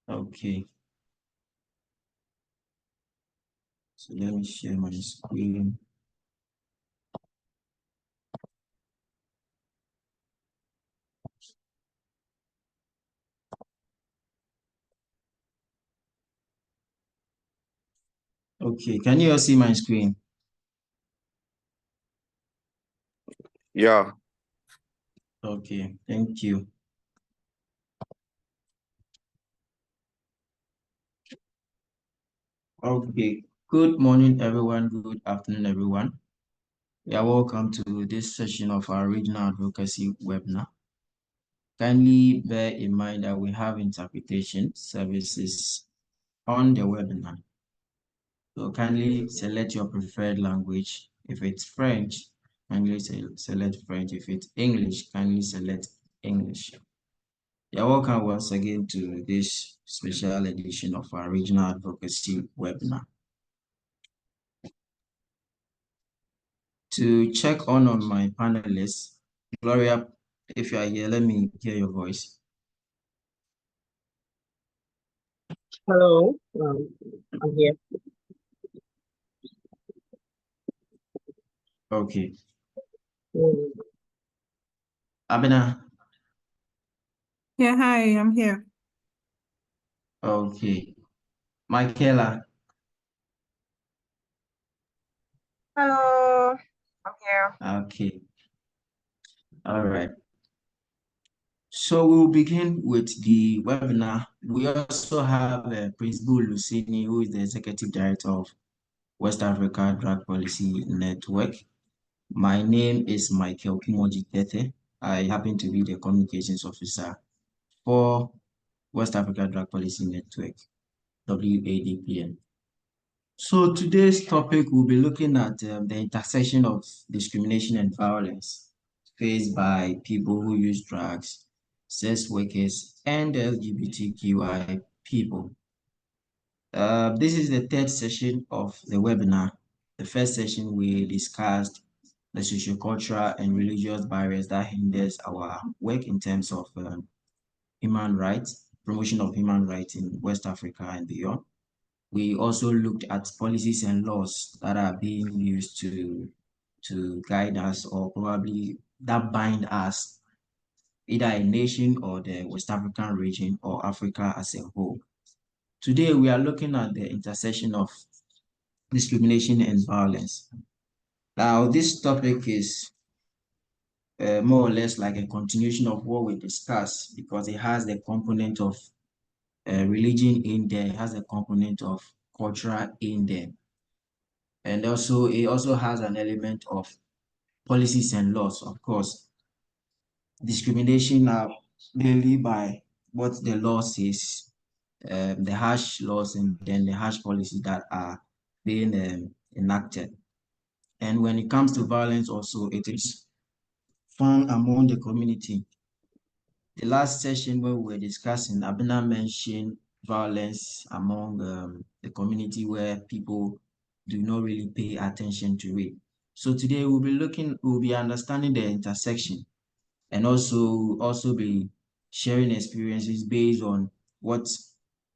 Okay. So let me share my screen. Okay, can you all see my screen? Yeah. Okay, thank you. Okay, good morning, everyone. Good afternoon, everyone. You are welcome to this session of our regional advocacy webinar. Kindly bear in mind that we have interpretation services on the webinar. So kindly select your preferred language. If it's French, kindly select French. If it's English, kindly select English. You're welcome once again to this special edition of our regional advocacy webinar. To check on my panelists, Gloria, if you are here, let me hear your voice. Hello, I'm here. Okay. Mm. Abena. Yeah, hi, I'm here. Okay. Michaela. Hello, I'm here. Okay. All right. So we'll begin with the webinar. We also have Principal Lucini, who is the Executive Director of West Africa Drug Policy Network. My name is Michael Kimoji Tete. I happen to be the Communications Officer for West Africa Drug Policy Network, WADPN. So today's topic, we'll be looking at the intersection of discrimination and violence faced by people who use drugs, sex workers, and LGBTQI people. This is the third session of the webinar. The first session, we discussed the sociocultural and religious barriers that hinders our work in terms of human rights, promotion of human rights in West Africa and beyond. We also looked at policies and laws that are being used to guide us, or probably that bind us, either a nation or the West African region or Africa as a whole. Today, we are looking at the intersection of discrimination and violence. Now, this topic is more or less like a continuation of what we discussed, because it has the component of religion in there, it has a component of culture in there. And also, it also has an element of policies and laws. Of course, discrimination are mainly by what the law says, the harsh laws and then the harsh policies that are being enacted. And when it comes to violence also, it is found among the community. The last session where we were discussing, Abena mentioned violence among the community where people do not really pay attention to it. So today we'll be understanding the intersection, and also be sharing experiences based on what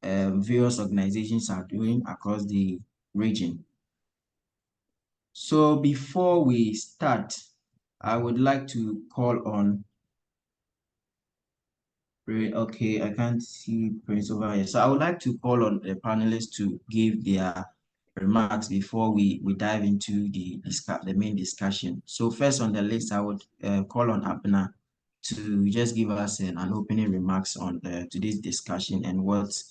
various organizations are doing across the region. So before we start, I would like to call on, okay, I can't see Prince over here. So I would like to call on the panelists to give their remarks before we dive into the main discussion. So first on the list, I would call on Abner to just give us an opening remarks on today's discussion and what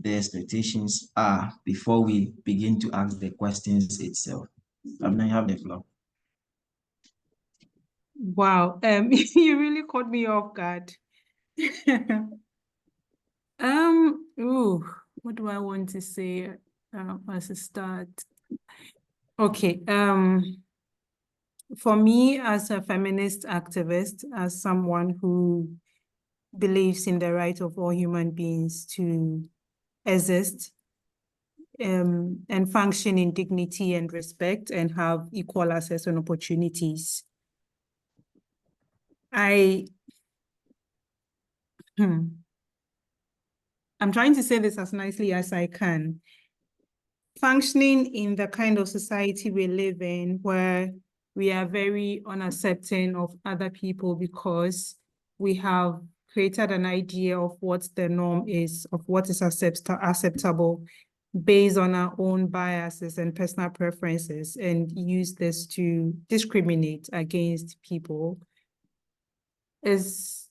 the expectations are before we begin to ask the questions itself. Abner, you have the floor. Wow, you really caught me off guard. What do I want to say as a start? Okay, for me as a feminist activist, as someone who believes in the right of all human beings to exist and function in dignity and respect and have equal access and opportunities, I I'm trying to say this as nicely as I can. Functioning in the kind of society we live in where we are very unaccepting of other people because we have created an idea of what the norm is, of what is acceptable based on our own biases and personal preferences, and use this to discriminate against people is,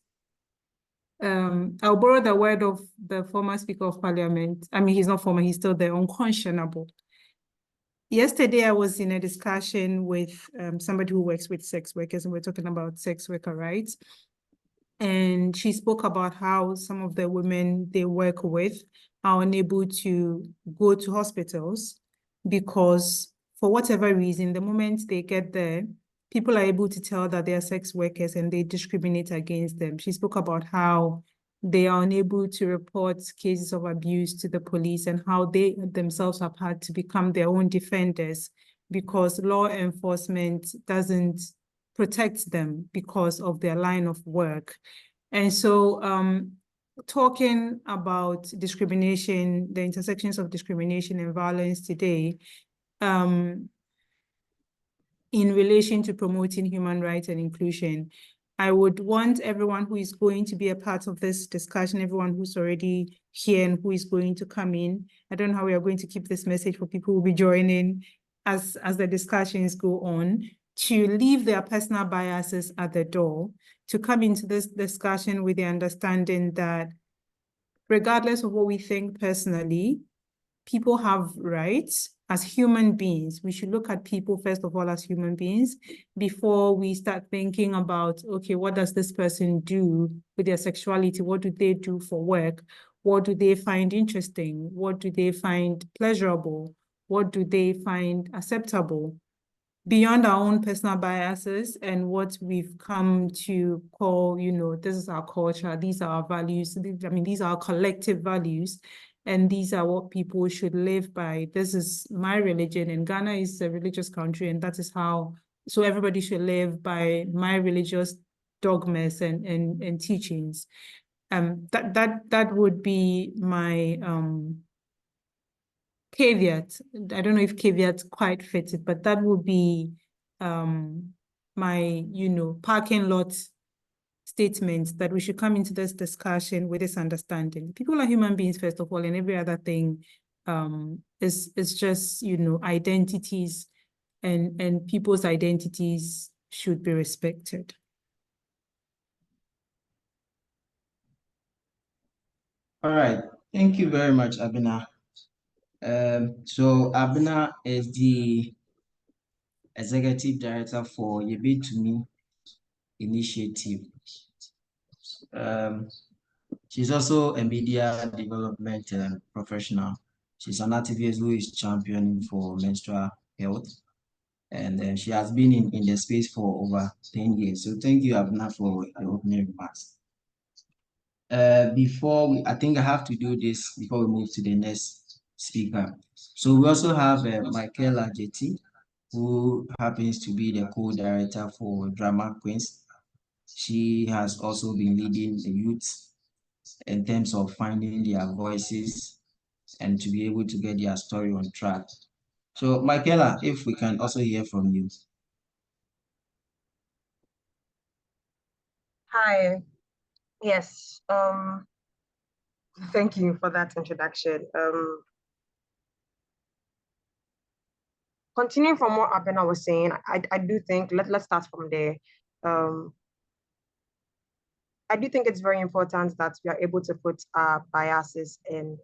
I'll borrow the word of the former Speaker of Parliament. I mean, he's not former, he's still there, unconscionable. Yesterday, I was in a discussion with somebody who works with sex workers, and we're talking about sex worker rights. And she spoke about how some of the women they work with are unable to go to hospitals because for whatever reason, the moment they get there, people are able to tell that they are sex workers and they discriminate against them. She spoke about how they are unable to report cases of abuse to the police and how they themselves have had to become their own defenders because law enforcement doesn't protect them because of their line of work. And so talking about discrimination, the intersections of discrimination and violence today, in relation to promoting human rights and inclusion, I would want everyone who is going to be a part of this discussion, everyone who's already here and who is going to come in. I don't know how we are going to keep this message for people who will be joining as the discussions go on, to leave their personal biases at the door, to come into this discussion with the understanding that regardless of what we think personally, people have rights as human beings. We should look at people, first of all, as human beings before we start thinking about, okay, what does this person do with their sexuality? What do they do for work? What do they find interesting? What do they find pleasurable? What do they find acceptable? Beyond our own personal biases and what we've come to call, this is our culture, these are our values. I mean, these are our collective values. And these are what people should live by. This is my religion, and Ghana is a religious country, and that is how, so everybody should live by my religious dogmas and teachings. That would be my caveat. I don't know if caveat quite fits it, but that would be my, parking lot statement that we should come into this discussion with this understanding. People are human beings, first of all, and every other thing is just, identities, and people's identities should be respected. All right. Thank you very much, Abina. So Abina is the Executive Director for Yebe to Me initiative. She's also a media development professional. She's an activist who is championing for menstrual health. And she has been in the space for over 10 years. So thank you, Abna, for the opening remarks. I think I have to do this before we move to the next speaker. So we also have Michaela Jetty, who happens to be the co-director for Drama Queens. She has also been leading the youth in terms of finding their voices and to be able to get their story on track. So Michaela, if we can also hear from you. Hi. Yes. Thank you for that introduction. Continuing from what Abena was saying, I do think let's start from there. I do think it's very important that we are able to put our biases and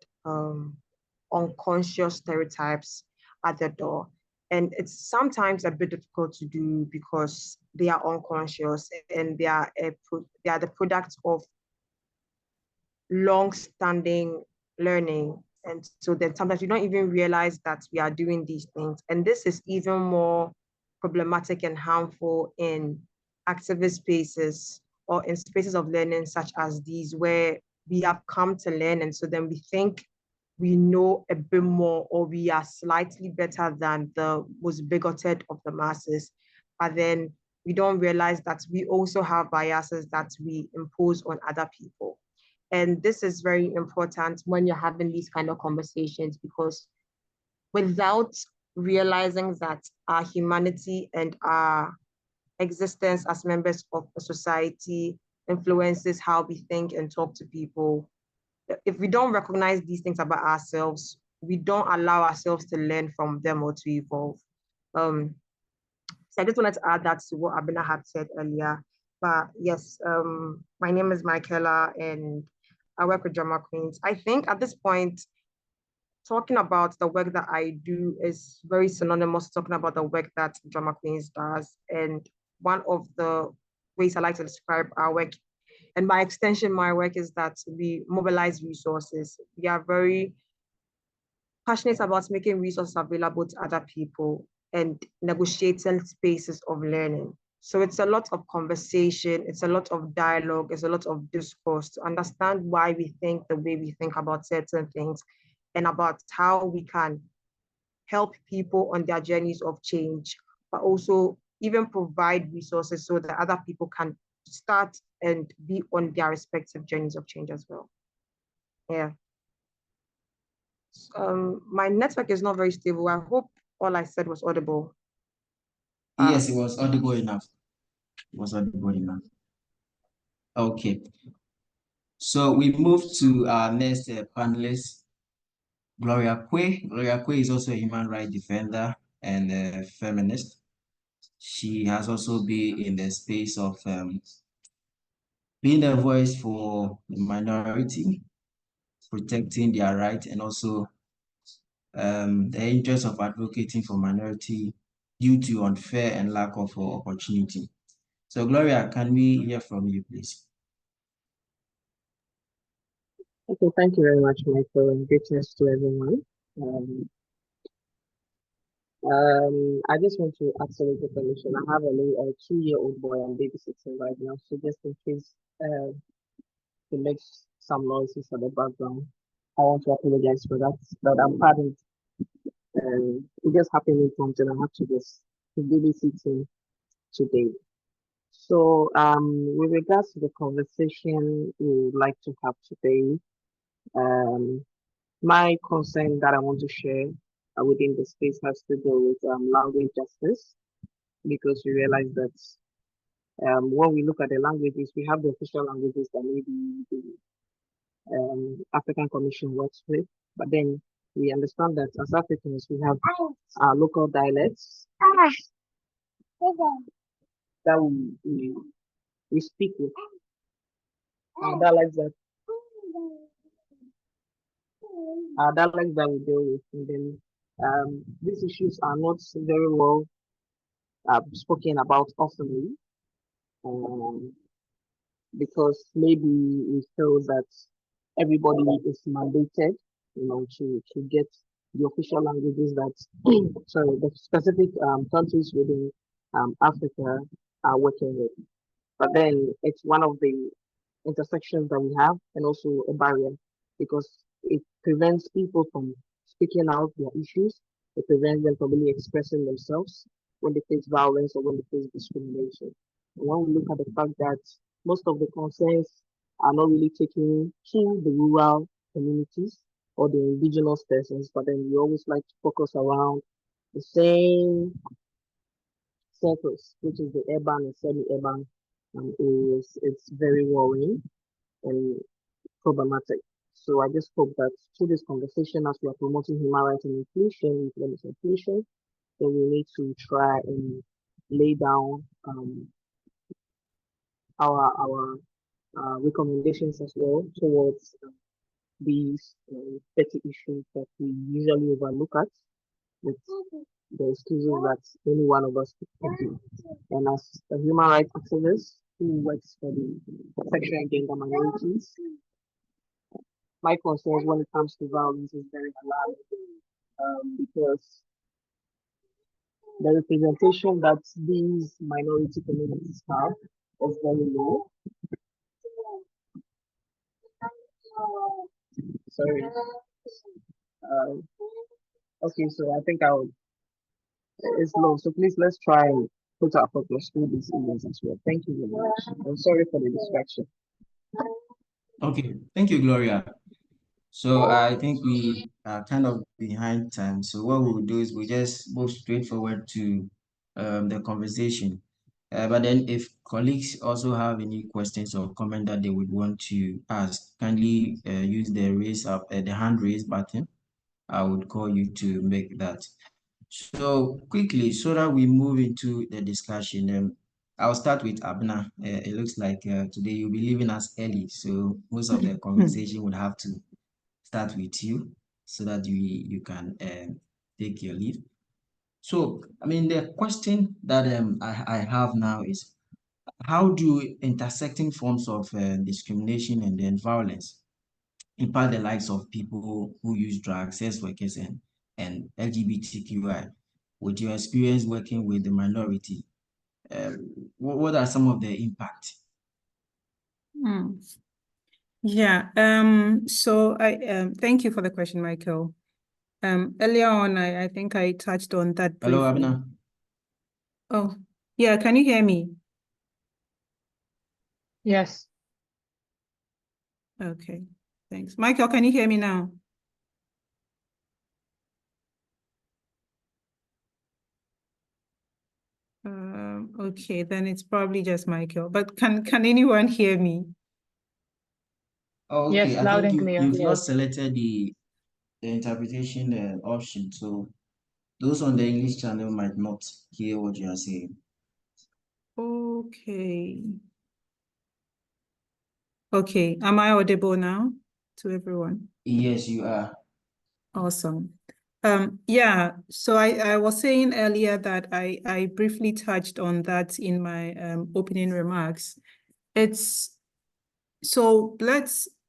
unconscious stereotypes at the door. And it's sometimes a bit difficult to do because they are unconscious and they are the product of long-standing learning. And so then sometimes we don't even realize that we are doing these things. And this is even more problematic and harmful in activist spaces or in spaces of learning such as these, where we have come to learn. And so then we think we know a bit more, or we are slightly better than the most bigoted of the masses. But then we don't realize that we also have biases that we impose on other people. And this is very important when you're having these kind of conversations, because without realizing that our humanity and our existence as members of a society influences how we think and talk to people, if we don't recognize these things about ourselves, we don't allow ourselves to learn from them or to evolve. So I just wanted to add that to what Abena had said earlier. But yes, my name is Michaela and I work with Drama Queens. I think at this point, talking about the work that I do is very synonymous to talking about the work that Drama Queens does. And one of the ways I like to describe our work, and by extension, my work, is that we mobilize resources. We are very passionate about making resources available to other people and negotiating spaces of learning. So it's a lot of conversation, it's a lot of dialogue, it's a lot of discourse to understand why we think the way we think about certain things and about how we can help people on their journeys of change, but also even provide resources so that other people can start and be on their respective journeys of change as well. Yeah. My network is not very stable. I hope all I said was audible. Yes, it was audible enough. It was audible enough. Okay. So we move to our next panelist, Gloria Kwe. Gloria Kwe is also a human rights defender and a feminist. She has also been in the space of being a voice for the minority, protecting their rights, and also the interest of advocating for minority due to unfair and lack of opportunity. So Gloria, can we hear from you, please? Okay, thank you very much, Michael, and greetings to everyone. I just want to ask a little permission. I have a 2-year-old boy I'm babysitting right now, so just in case it makes some noises at the background, I want to apologize for that, but I'm pardoned. It just happened in front and I have to just babysitting today. So, with regards to the conversation we would like to have today, my concern that I want to share within the space has to do with language justice, because we realize that when we look at the languages, we have the official languages that maybe the African Commission works with, but then we understand that as Africans, we have our local dialects that we speak with, dialects that we deal with, and then these issues are not very well spoken about oftenly, because maybe we feel that everybody is mandated, to get the official languages that, sorry, the specific countries within Africa are working with. But then it's one of the intersections that we have, and also a barrier, because it prevents people from speaking out their issues. It prevents them from really expressing themselves when they face violence or when they face discrimination. And when we look at the fact that most of the concerns are not really taken to the rural communities or the indigenous persons, but then we always like to focus around the same circles, which is the urban and semi-urban areas. It's very worrying and problematic. So I just hope that through this conversation, as we are promoting human rights and inclusion, economic inclusion, then we need to try and lay down our recommendations as well towards these petty issues that we usually overlook at, with the excuses that any one of us could do. And as a human rights activist who works for the sexual and gender minorities, my concerns when it comes to violence is very alarming, because the representation that these minority communities have is very low. Sorry. Okay, so I think it's low. So please, let's try and put our focus through these events as well. Thank you very much. I'm sorry for the distraction. Okay, thank you, Gloria. So I think we are kind of behind time. So what we'll do is we just move straight forward to the conversation. But then if colleagues also have any questions or comment that they would want to ask, kindly use the hand raise button. I would call you to make that. So quickly, so that we move into the discussion, I'll start with Abna. It looks like today you'll be leaving us early, so most of the conversation would have to start with you so that you can take your leave. So, I mean, the question that I have now is, how do intersecting forms of discrimination and then violence impact the lives of people who use drugs, sex workers, and LGBTQI? With your experience working with the minority, what are some of the impact? Yeah, so I thank you for the question, Michael. Earlier on, I think I touched on that Hello, briefly. Abna. Oh, yeah, can you hear me? Yes. Okay, thanks. Michael, can you hear me now? Okay, then it's probably just Michael, but can anyone hear me? Oh, okay. Yes, I loud think and clear. you've not Yes. selected the interpretation option, so those on the English channel might not hear what you are saying. Okay. Okay, am I audible now to everyone? Yes, you are. Awesome. Yeah, so I was saying earlier that I briefly touched on that in my opening remarks. I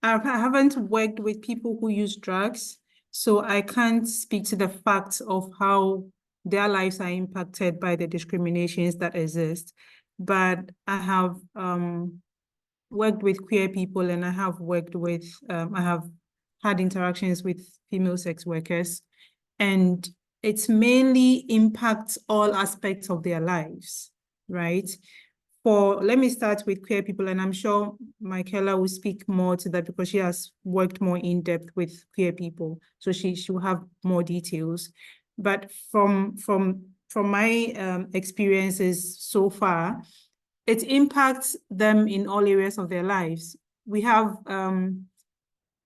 haven't worked with people who use drugs, so I can't speak to the facts of how their lives are impacted by the discriminations that exist. But I have worked with queer people, and I have had interactions with female sex workers, and it's mainly impacts all aspects of their lives, right? Let me start with queer people, and I'm sure Michaela will speak more to that because she has worked more in depth with queer people, so she will have more details. But from my experiences so far, it impacts them in all areas of their lives. We have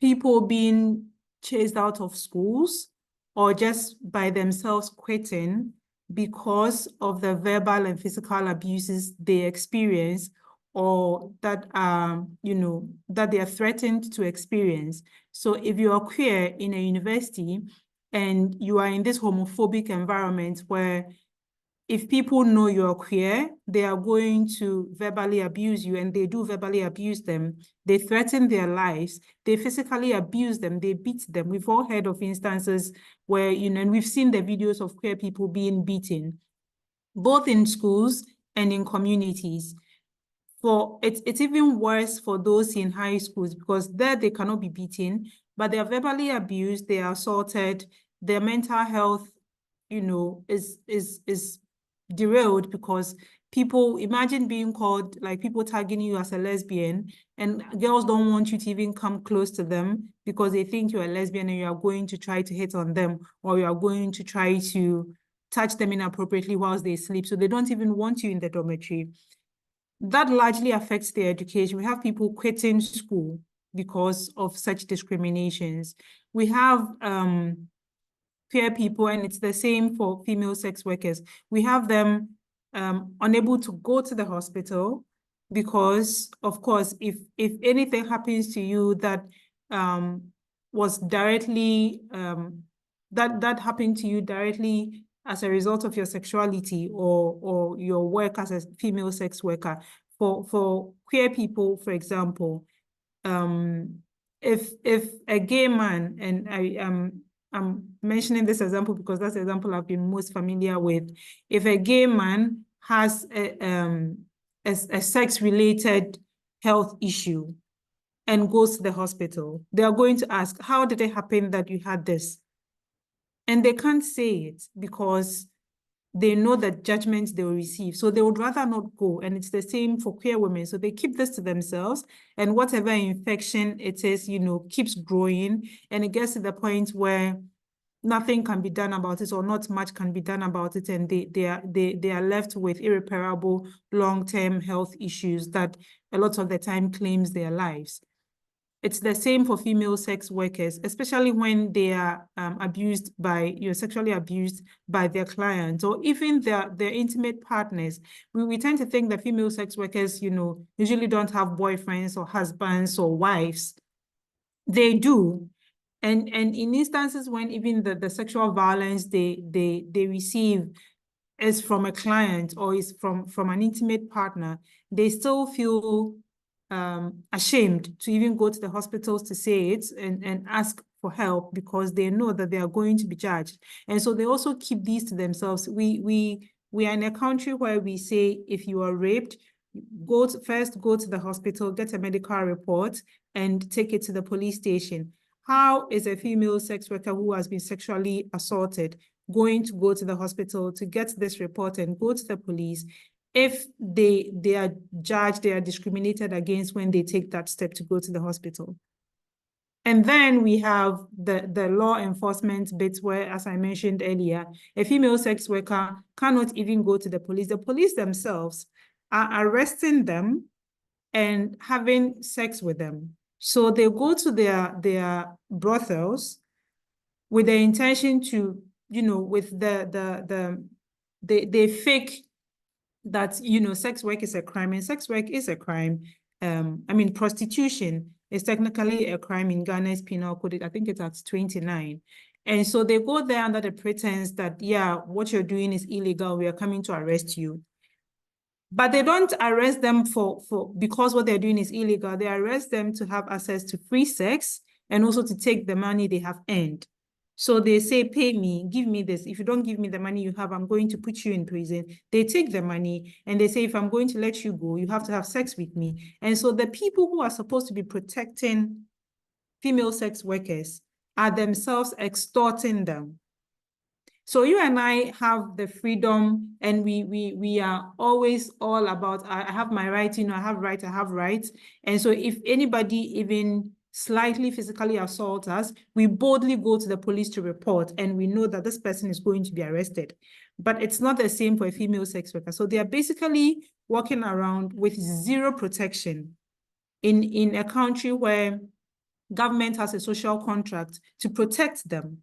people being chased out of schools or just by themselves quitting because of the verbal and physical abuses they experience or that that they are threatened to experience. So if you are queer in a university and you are in this homophobic environment where if people know you're queer, they are going to verbally abuse you, and they do verbally abuse them. They threaten their lives. They physically abuse them. They beat them. We've all heard of instances where, and we've seen the videos of queer people being beaten, both in schools and in communities. It's even worse for those in high schools because there they cannot be beaten, but they are verbally abused, they are assaulted, their mental health, is derailed because people imagine being called, like people tagging you as a lesbian, and girls don't want you to even come close to them because they think you're a lesbian and you are going to try to hit on them, or you are going to try to touch them inappropriately whilst they sleep. So they don't even want you in the dormitory. That largely affects their education. We have people quitting school because of such discriminations. We have queer people, and it's the same for female sex workers. We have them unable to go to the hospital because, of course, if anything happens to you that was directly that happened to you directly as a result of your sexuality or your work as a female sex worker, for queer people, for example, if a gay man, and I'm mentioning this example because that's the example I've been most familiar with. If a gay man has a sex-related health issue and goes to the hospital, they are going to ask, how did it happen that you had this? And they can't say it because they know the judgment they will receive. So they would rather not go. And it's the same for queer women. So they keep this to themselves, and whatever infection it is, keeps growing. And it gets to the point where nothing can be done about it, or not much can be done about it. And they are left with irreparable long-term health issues that a lot of the time claims their lives. It's the same for female sex workers, especially when they are sexually abused by their clients, or even their intimate partners. We tend to think that female sex workers, usually don't have boyfriends or husbands or wives. They do. And in instances when even the sexual violence they receive is from a client or is from an intimate partner, they still feel ashamed to even go to the hospitals to say it and ask for help, because they know that they are going to be judged. And so they also keep these to themselves. We are in a country where we say, if you are raped, first go to the hospital, get a medical report, and take it to the police station. How is a female sex worker who has been sexually assaulted going to go to the hospital to get this report and go to the police if they are judged, they are discriminated against when they take that step to go to the hospital? And then we have the law enforcement bit where, as I mentioned earlier, a female sex worker cannot even go to the police. The police themselves are arresting them and having sex with them. So they go to their brothels with the intention to, with they fake that, sex work is a crime, and sex work is a crime. Prostitution is technically a crime in Ghana's penal code. I think it's at 29. And so they go there under the pretense that, yeah, what you're doing is illegal, we are coming to arrest you. But they don't arrest them because what they're doing is illegal. They arrest them to have access to free sex and also to take the money they have earned. So they say, pay me, give me this. If you don't give me the money you have, I'm going to put you in prison. They take the money and they say, if I'm going to let you go, you have to have sex with me. And so the people who are supposed to be protecting female sex workers are themselves extorting them. So you and I have the freedom, and we are always all about, I have my right, I have right, I have rights. And so if anybody even slightly physically assault us, we boldly go to the police to report, and we know that this person is going to be arrested. But it's not the same for a female sex worker. So they are basically walking around with zero protection in a country where government has a social contract to protect them,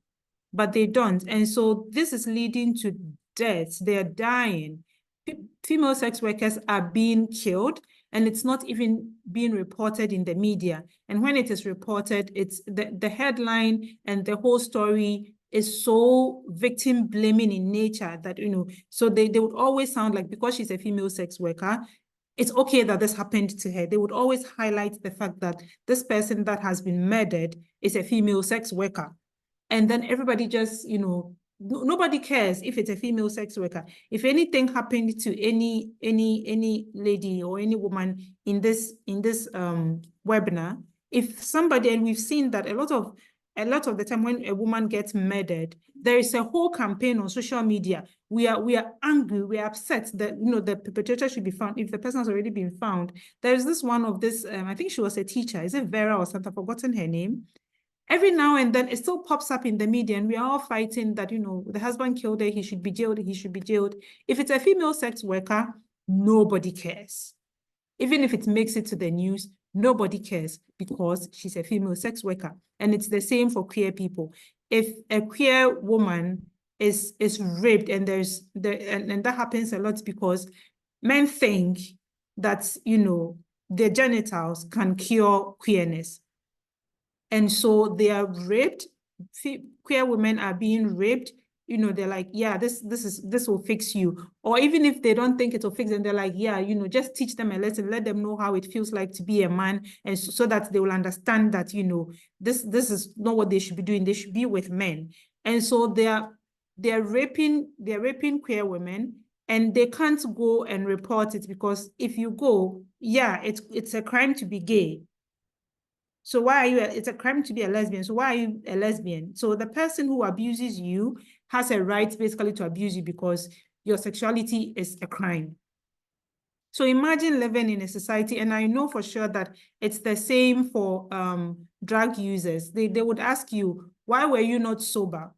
but they don't. And so this is leading to deaths. They are dying. Female sex workers are being killed, and it's not even being reported in the media. And when it is reported, it's the headline and the whole story is so victim blaming in nature that, so they would always sound like, because she's a female sex worker, it's okay that this happened to her. They would always highlight the fact that this person that has been murdered is a female sex worker. And then everybody just, nobody cares if it's a female sex worker. If anything happened to any lady or any woman in this webinar, if somebody, and we've seen that a lot of the time when a woman gets murdered, there is a whole campaign on social media. We are angry, we are upset that the perpetrator should be found. If the person has already been found, there is this one of this, I think she was a teacher, is it Vera or something? I've forgotten her name. Every now and then it still pops up in the media, and we are all fighting that, the husband killed her, he should be jailed, he should be jailed. If it's a female sex worker, nobody cares. Even if it makes it to the news, nobody cares, because she's a female sex worker. And it's the same for queer people. If a queer woman is raped, and and that happens a lot because men think that, their genitals can cure queerness. And so they are raped. Queer women are being raped. They're like, yeah, this will fix you. Or even if they don't think it will fix them, they're like, yeah, just teach them a lesson, let them know how it feels like to be a man, and so that they will understand that, this is not what they should be doing. They should be with men. And so they're raping queer women, and they can't go and report it, because if you go, yeah, it's a crime to be gay. So why are you, it's a crime to be a lesbian. So why are you a lesbian? So the person who abuses you has a right basically to abuse you, because your sexuality is a crime. So imagine living in a society, and I know for sure that it's the same for drug users. They would ask you, why were you not sober?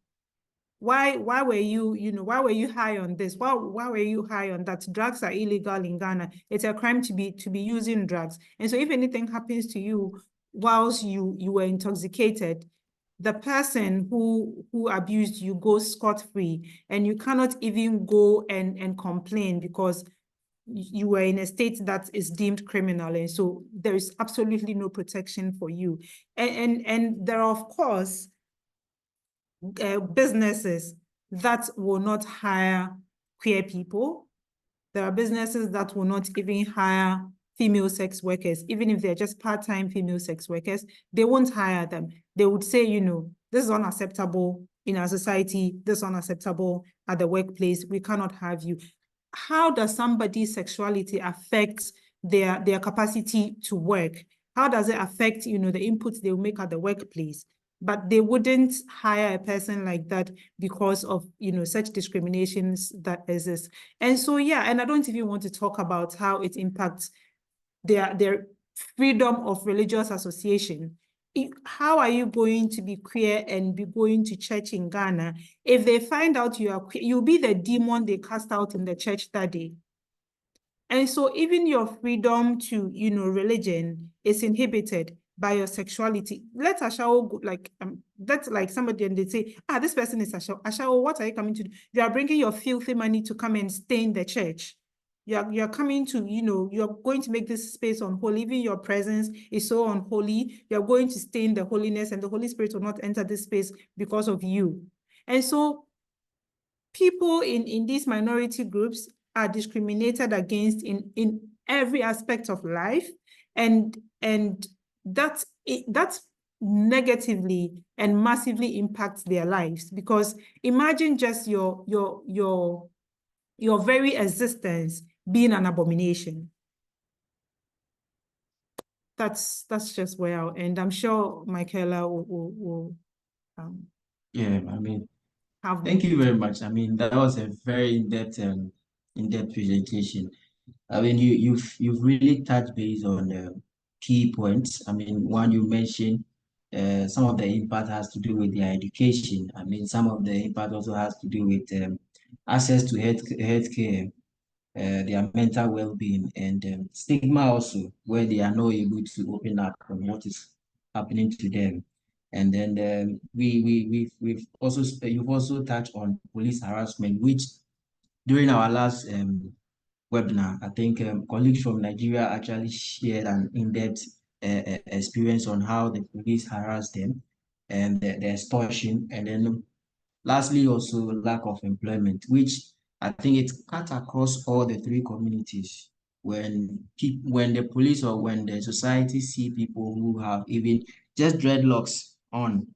Why were you, why were you high on this? Why were you high on that? Drugs are illegal in Ghana. It's a crime to be using drugs. And so if anything happens to you whilst you were intoxicated, the person who abused you goes scot-free, and you cannot even go and complain because you were in a state that is deemed criminal. And so there is absolutely no protection for you. And there are, of course, businesses that will not hire queer people. There are businesses that will not even hire female sex workers, even if they're just part-time female sex workers. They won't hire them. They would say, this is unacceptable in our society, this is unacceptable at the workplace, we cannot have you. How does somebody's sexuality affect their capacity to work? How does it affect, the inputs they will make at the workplace? But they wouldn't hire a person like that because of, such discriminations that exist. And so, yeah, and I don't even want to talk about how it impacts their freedom of religious association. How are you going to be queer and be going to church in Ghana if they find out you are queer? You'll be the demon they cast out in the church that day. And so even your freedom to, religion is inhibited by your sexuality. Let Ashawo go, that's like somebody, and they say, this person is Ashawo. Ashawo, what are you coming to do? You are bringing your filthy money to come and stay in the church. You're coming to, you're going to make this space unholy. Even your presence is so unholy. You're going to stay in the holiness, and the Holy Spirit will not enter this space because of you. And so people in these minority groups are discriminated against in every aspect of life, and that negatively and massively impacts their lives. Because imagine just your very existence being an abomination. That's just where I'll end. I'm sure Michaela will Yeah, I mean, thank you very much. I mean, that was a very in-depth presentation. I mean, you've really touched base on key points. I mean, one you mentioned, some of the impact has to do with their education. I mean, some of the impact also has to do with access to healthcare, their mental well-being, and stigma also, where they are not able to open up on what is happening to them. And then we've also you've also touched on police harassment, which during our last webinar, I think colleagues from Nigeria actually shared an in-depth experience on how the police harass them and the extortion, and then lastly also lack of employment, which I think it cut across all the three communities. When the police or when the society see people who have even just dreadlocks on,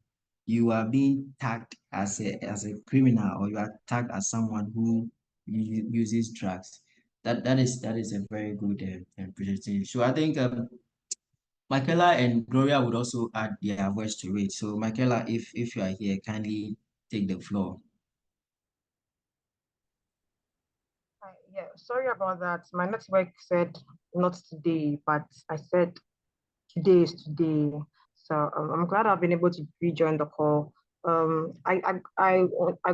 you are being tagged as a criminal, or you are tagged as someone who uses drugs. That is a very good presentation. So I think Michaela and Gloria would also add their voice to it. So Michaela, if you are here, kindly take the floor. Yeah, sorry about that. My network said not today, but I said today is today. So I'm glad I've been able to rejoin the call. I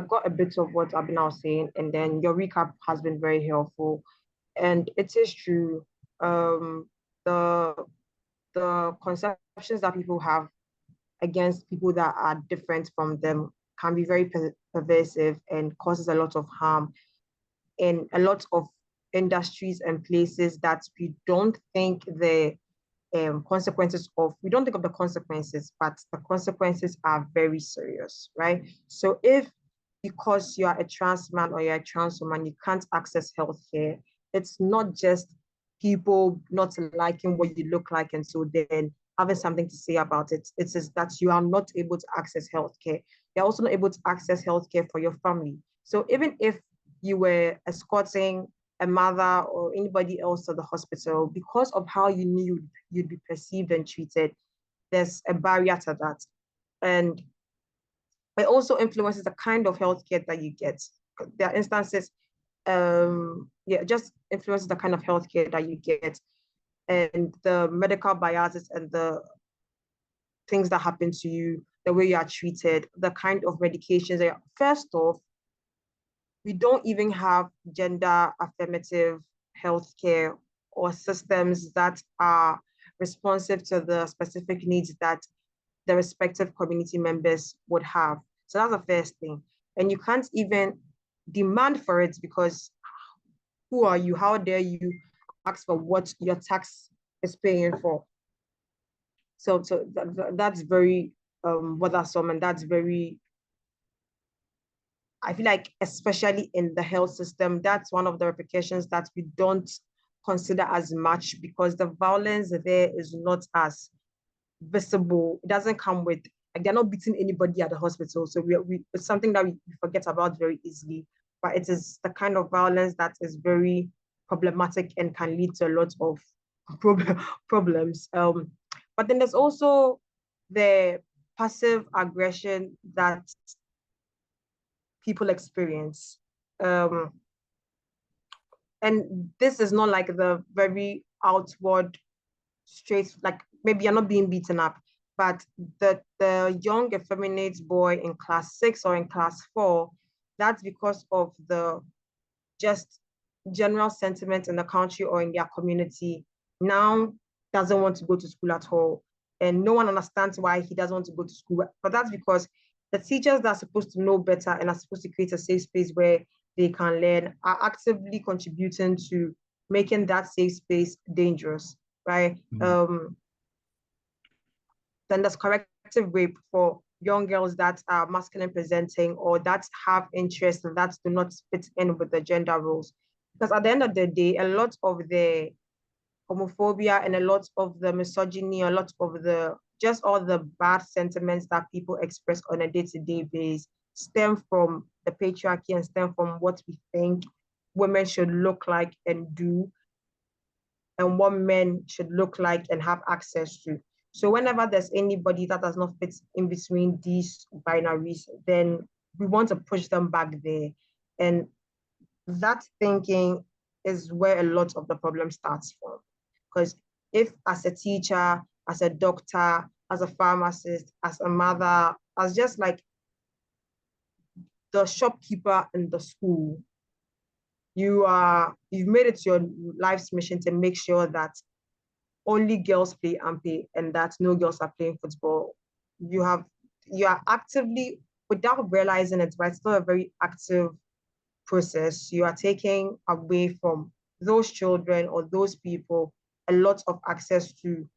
got a bit of what Abina was saying, and then your recap has been very helpful. And it is true. The conceptions that people have against people that are different from them can be very pervasive and causes a lot of harm in a lot of industries and places that we don't think the consequences of, we don't think of the consequences, but the consequences are very serious, right? So if because you are a trans man or you're a trans woman, you can't access healthcare, it's not just people not liking what you look like and so then having something to say about it. It is that you are not able to access healthcare. You're also not able to access healthcare for your family. So even if you were escorting a mother or anybody else to the hospital, because of how you knew you'd be perceived and treated, there's a barrier to that. And it also influences the kind of healthcare that you get. There are instances yeah, just influences the kind of healthcare that you get, and the medical biases and the things that happen to you, the way you are treated, the kind of medications that first off, we don't even have gender affirmative healthcare or systems that are responsive to the specific needs that the respective community members would have. So that's the first thing. And you can't even demand for it, because who are you? How dare you ask for what your tax is paying for? So that's very bothersome, and that's very, I feel like, especially in the health system, that's one of the repercussions that we don't consider as much, because the violence there is not as visible. It doesn't come with, like, they're not beating anybody at the hospital. So it's something that we forget about very easily. But it is the kind of violence that is very problematic and can lead to a lot of problems. But then there's also the passive aggression that people experience. And this is not like the very outward, straight, like maybe you're not being beaten up, but the young effeminate boy in class 6 or in class 4, that's because of the just general sentiment in the country or in their community, now doesn't want to go to school at all. And no one understands why he doesn't want to go to school. But that's because the teachers that are supposed to know better and are supposed to create a safe space where they can learn are actively contributing to making that safe space dangerous, right? Then there's corrective rape for young girls that are masculine presenting or that have interests and that do not fit in with the gender roles. Because at the end of the day, a lot of the homophobia and a lot of the misogyny, a lot of the just all the bad sentiments that people express on a day-to-day basis stem from the patriarchy and stem from what we think women should look like and do, and what men should look like and have access to. So whenever there's anybody that does not fit in between these binaries, then we want to push them back there. And that thinking is where a lot of the problem starts from. Because if as a teacher, as a doctor, as a pharmacist, as a mother, as just like the shopkeeper in the school, you've made it your life's mission to make sure that only girls play and pay, and that no girls are playing football. You are actively, without realizing it, but it's still a very active process. You are taking away from those children or those people a lot of access to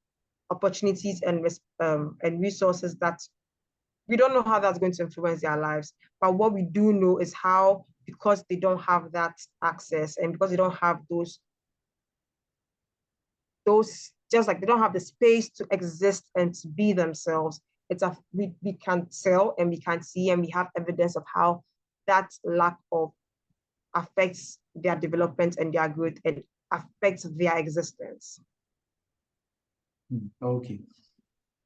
opportunities and resources that we don't know how that's going to influence their lives. But what we do know is how, because they don't have that access and because they don't have those just like they don't have the space to exist and to be themselves, we can tell and we can see and we have evidence of how that lack of affects their development and their growth and affects their existence. Okay.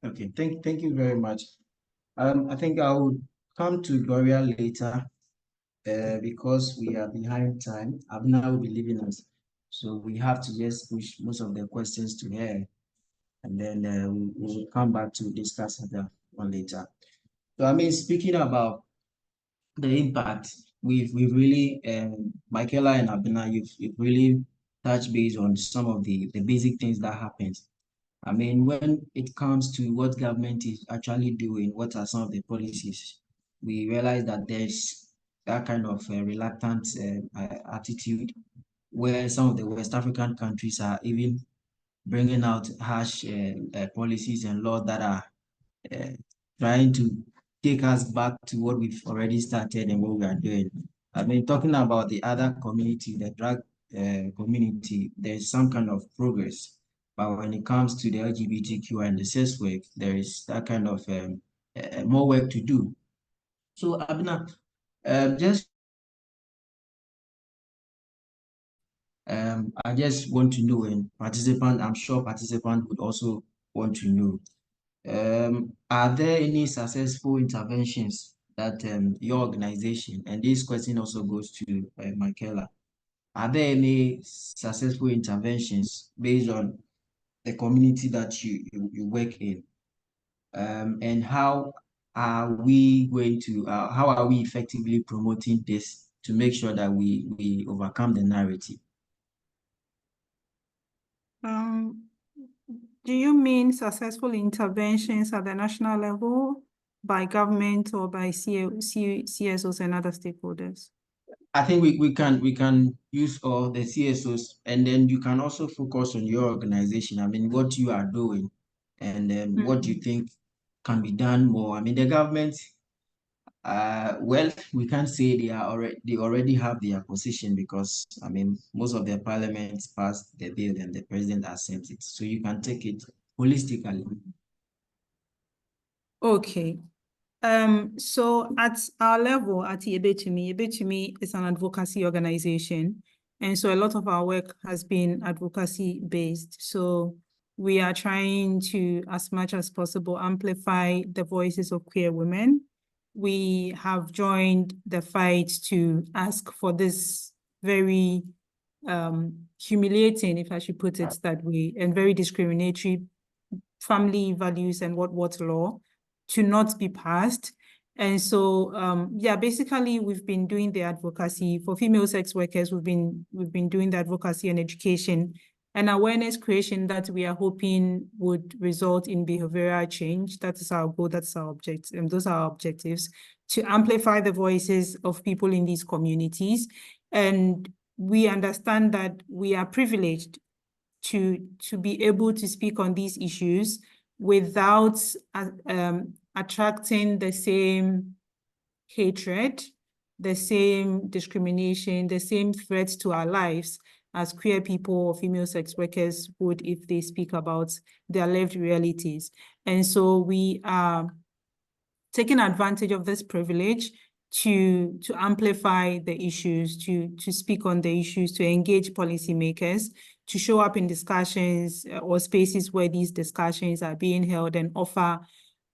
Thank you very much. I think I will come to Gloria later because we are behind time. Abna will be leaving us, so we have to just push most of the questions to her, and then we'll come back to discuss that one later. So I mean, speaking about the impact, we've really, Michaela and Abina, you've really touched base on some of the basic things that happens. I mean, when it comes to what government is actually doing, what are some of the policies, we realize that there's that kind of reluctant attitude where some of the West African countries are even bringing out harsh policies and laws that are trying to take us back to what we've already started and what we are doing. I mean, talking about the other community, the drug community, there's some kind of progress. But when it comes to the LGBTQ and the sex work, there is that kind of more work to do. So, Abna, just I just want to know, and I'm sure participant would also want to know, are there any successful interventions that your organization, and this question also goes to Michaela, are there any successful interventions based on the community that you work in? And how are we going to, how are we effectively promoting this to make sure that we overcome the narrative? Do you mean successful interventions at the national level by government or by CSOs and other stakeholders? I think we can use all the CSOs, and then you can also focus on your organization. I mean, what you are doing, and then what you think can be done more. I mean, the government, well, we can't say they already have their position, because I mean, most of their parliaments passed the bill and the president accepts it. So you can take it holistically. Okay. So at our level at Yebetumi is an advocacy organization. And so a lot of our work has been advocacy based. So we are trying to, as much as possible, amplify the voices of queer women. We have joined the fight to ask for this very humiliating, if I should put it that way, and very discriminatory family values and what law to not be passed. And so, yeah, basically we've been doing the advocacy for female sex workers. We've been doing the advocacy and education and awareness creation that we are hoping would result in behavioral change. That is our goal, that's our objective, and those are our objectives, to amplify the voices of people in these communities. And we understand that we are privileged to be able to speak on these issues without attracting the same hatred, the same discrimination, the same threats to our lives as queer people or female sex workers would if they speak about their lived realities. And so we are taking advantage of this privilege to amplify the issues, to speak on the issues, to engage policymakers, to show up in discussions or spaces where these discussions are being held, and offer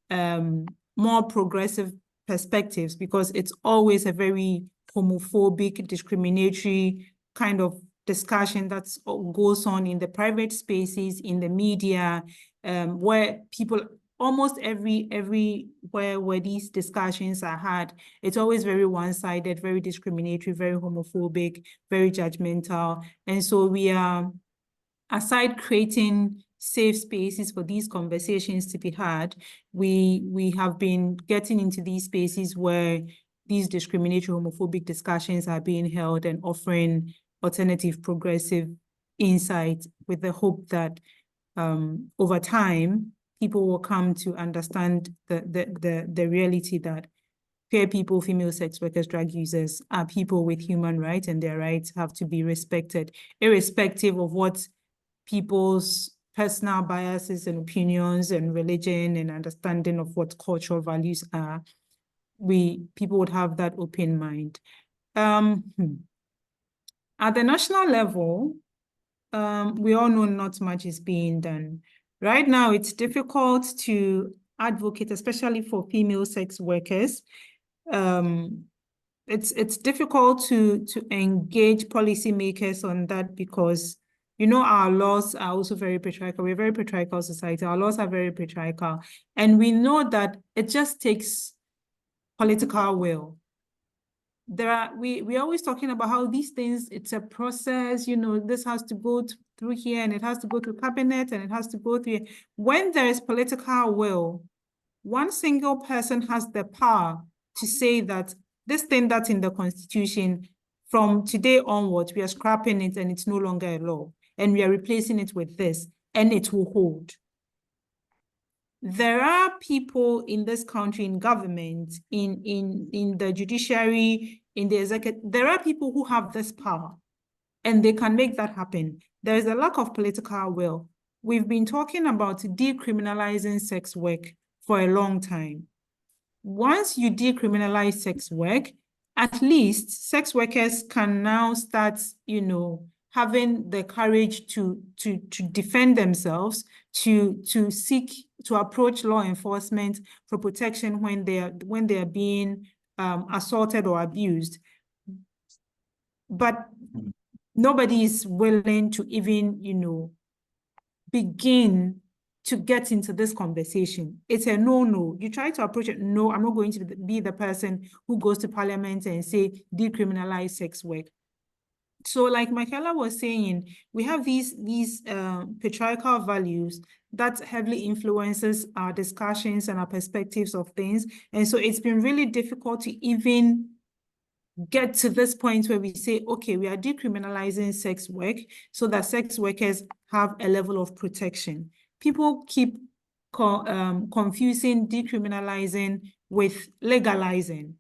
more progressive perspectives, because it's always a very homophobic, discriminatory kind of discussion that goes on in the private spaces, in the media, where people, almost everywhere where these discussions are had, it's always very one-sided, very discriminatory, very homophobic, very judgmental. And so we are, aside creating safe spaces for these conversations to be had, we have been getting into these spaces where these discriminatory, homophobic discussions are being held and offering alternative, progressive insight, with the hope that over time, people will come to understand the reality that queer people, female sex workers, drug users are people with human rights, and their rights have to be respected, irrespective of what people's personal biases and opinions and religion and understanding of what cultural values are. People would have that open mind. At the national level, we all know not much is being done. Right now, it's difficult to advocate, especially for female sex workers. It's difficult to engage policymakers on that, because our laws are also very patriarchal. We're a very patriarchal society. Our laws are very patriarchal. And we know that it just takes political will. We're always talking about how these things, it's a process, this has to go through here, and it has to go through cabinet, and it has to go through. When there is political will, one single person has the power to say that this thing that's in the Constitution, from today onwards, we are scrapping it and it's no longer a law, and we are replacing it with this, and it will hold. There are people in this country, in government, in the judiciary, in the executive, there are people who have this power, and they can make that happen. There is a lack of political will. We've been talking about decriminalizing sex work for a long time. Once you decriminalize sex work, at least sex workers can now start, having the courage to defend themselves, to approach law enforcement for protection when they are being assaulted or abused. But nobody is willing to even, you know, begin to get into this conversation. It's a no. You try to approach it, no, I'm not going to be the person who goes to parliament and say, decriminalize sex work. So like Michaela was saying, we have these patriarchal values that heavily influences our discussions and our perspectives of things. And so it's been really difficult to even get to this point where we say, okay, we are decriminalizing sex work so that sex workers have a level of protection. People keep confusing decriminalizing with legalizing.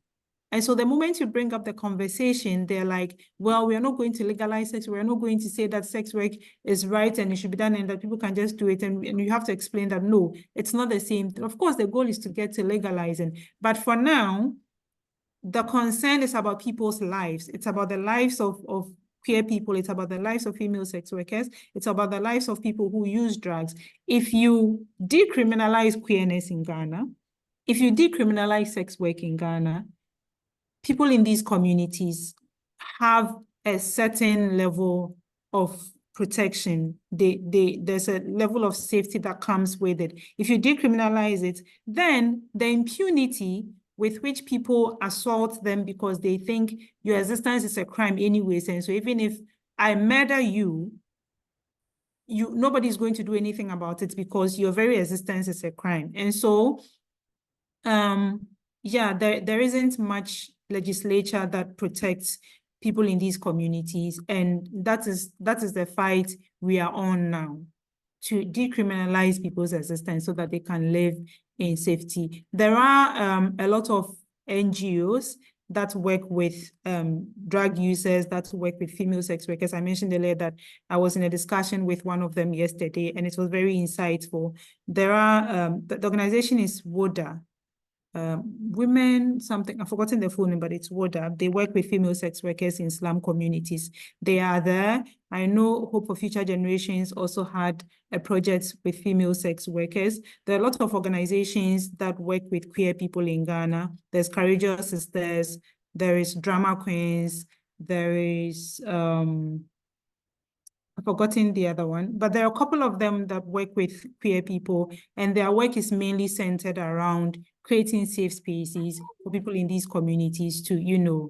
And so the moment you bring up the conversation, they're like, well, we're not going to legalize sex. We're not going to say that sex work is right and it should be done and that people can just do it. And you have to explain that, no, it's not the same. Of course, the goal is to get to legalizing. But for now, the concern is about people's lives. It's about the lives of queer people. It's about the lives of female sex workers. It's about the lives of people who use drugs. If you decriminalize queerness in Ghana, if you decriminalize sex work in Ghana, people in these communities have a certain level of protection. There's a level of safety that comes with it. If you decriminalize it, then the impunity with which people assault them because they think your existence is a crime anyways. And so even if I murder you, nobody's going to do anything about it because your very existence is a crime. And so, yeah, there isn't much legislature that protects people in these communities. And that is the fight we are on now, to decriminalize people's existence so that they can live in safety. There are a lot of NGOs that work with drug users, that work with female sex workers. I mentioned earlier that I was in a discussion with one of them yesterday, and it was very insightful. There are, the organization is WODA, women something, I've forgotten the full name, but it's WODA. They work with female sex workers in slum communities. They are there. I know Hope for Future Generations also had a project with female sex workers. There are a lot of organizations that work with queer people in Ghana. There's Courageous Sisters, there is Drama Queens, there is I've forgotten the other one, but there are a couple of them that work with queer people, and their work is mainly centered around creating safe spaces for people in these communities to, you know,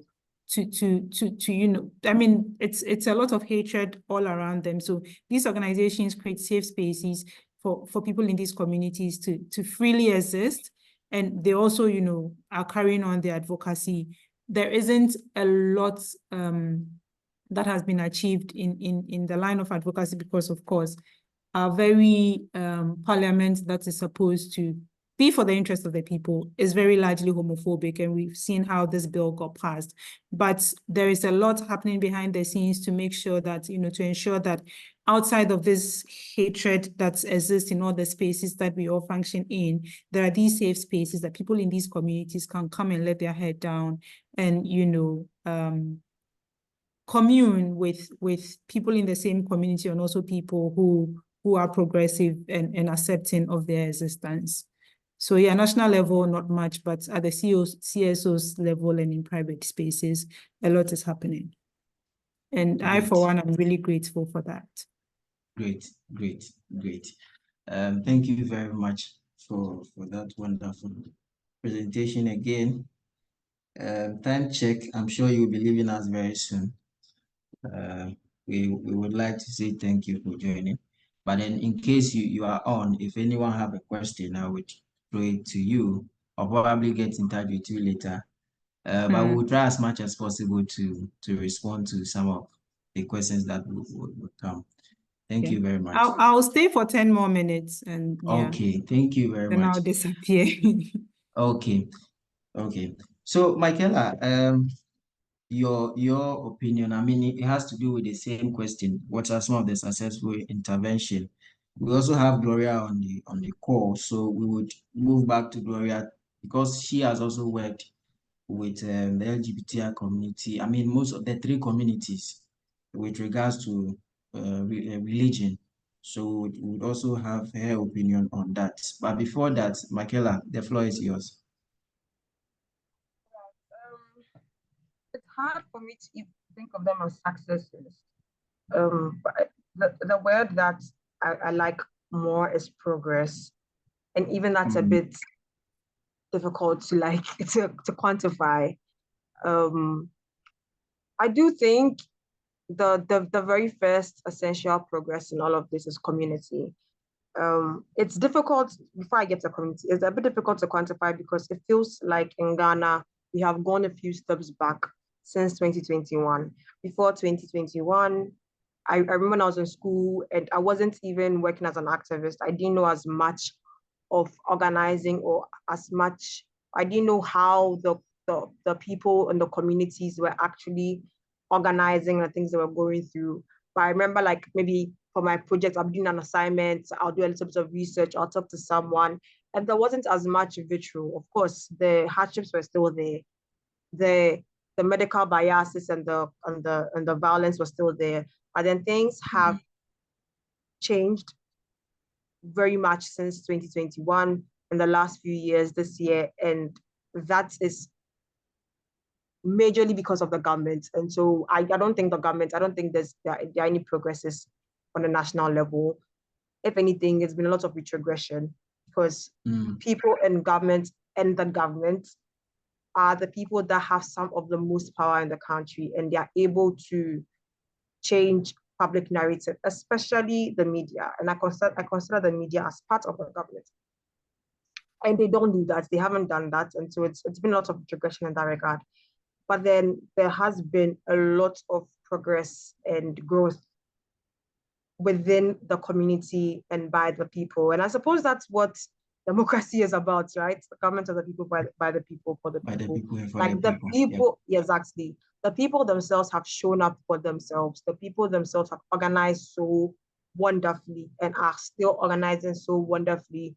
I mean, it's a lot of hatred all around them. So these organizations create safe spaces for people in these communities to freely exist. And they also, you know, are carrying on their advocacy. There isn't a lot that has been achieved in the line of advocacy because, of course, our very parliament that is supposed to be for the interest of the people is very largely homophobic, and we've seen how this bill got passed. But there is a lot happening behind the scenes to make sure that, you know, to ensure that outside of this hatred that exists in all the spaces that we all function in, there are these safe spaces that people in these communities can come and let their head down and, you know, commune with people in the same community, and also people who are progressive and accepting of their existence. So yeah, national level, not much, but at the CSO's level and in private spaces, a lot is happening. And Great. I, for one, am really grateful for that. Great. Thank you very much for that wonderful presentation again. Time check, I'm sure you'll be leaving us very soon. We would like to say thank you for joining. But then in case you are on, if anyone have a question, I would throw it to you. I'll probably get in touch with you later. But we'll try as much as possible to respond to some of the questions that will come. Thank you very much. I'll stay for 10 more minutes and yeah. Okay, thank you very then much. I'll disappear. Okay. So Michaela, your opinion, I mean, it has to do with the same question. What are some of the successful intervention? We also have Gloria on the call, so we would move back to Gloria because she has also worked with the LGBTI community. I mean, most of the three communities with regards to religion. So we would also have her opinion on that. But before that, Michaela, the floor is yours. It's hard for me to think of them as successes But the word that I like more is progress. And even that's a bit difficult to like to quantify. I do think the very first essential progress in all of this is community. It's difficult, before I get to community, it's a bit difficult to quantify because it feels like in Ghana, we have gone a few steps back since 2021. Before 2021, I remember when I was in school and I wasn't even working as an activist. I didn't know as much of organizing or as much, I didn't know how the people in the communities were actually organizing the things they were going through. But I remember like maybe for my project, I'm doing an assignment, I'll do a little bit of research, I'll talk to someone, and there wasn't as much vitriol. Of course, the hardships were still there. The medical biases and the violence was still there. But then things have changed very much since 2021 in the last few years this year, and that is majorly because of the government. And so I don't think there are any progresses on the national level. If anything, it's been a lot of retrogression because people in government and the government are the people that have some of the most power in the country, and they are able to change public narrative, especially the media. And I consider the media as part of the government. And they don't do that. They haven't done that. And so it's been a lot of retrogression in that regard. But then there has been a lot of progress and growth within the community and by the people. And I suppose that's what democracy is about, right? The government of the people, by the people, for the people. By the people and for like the people. Yeah, exactly. The people themselves have shown up for themselves. The people themselves have organized so wonderfully and are still organizing so wonderfully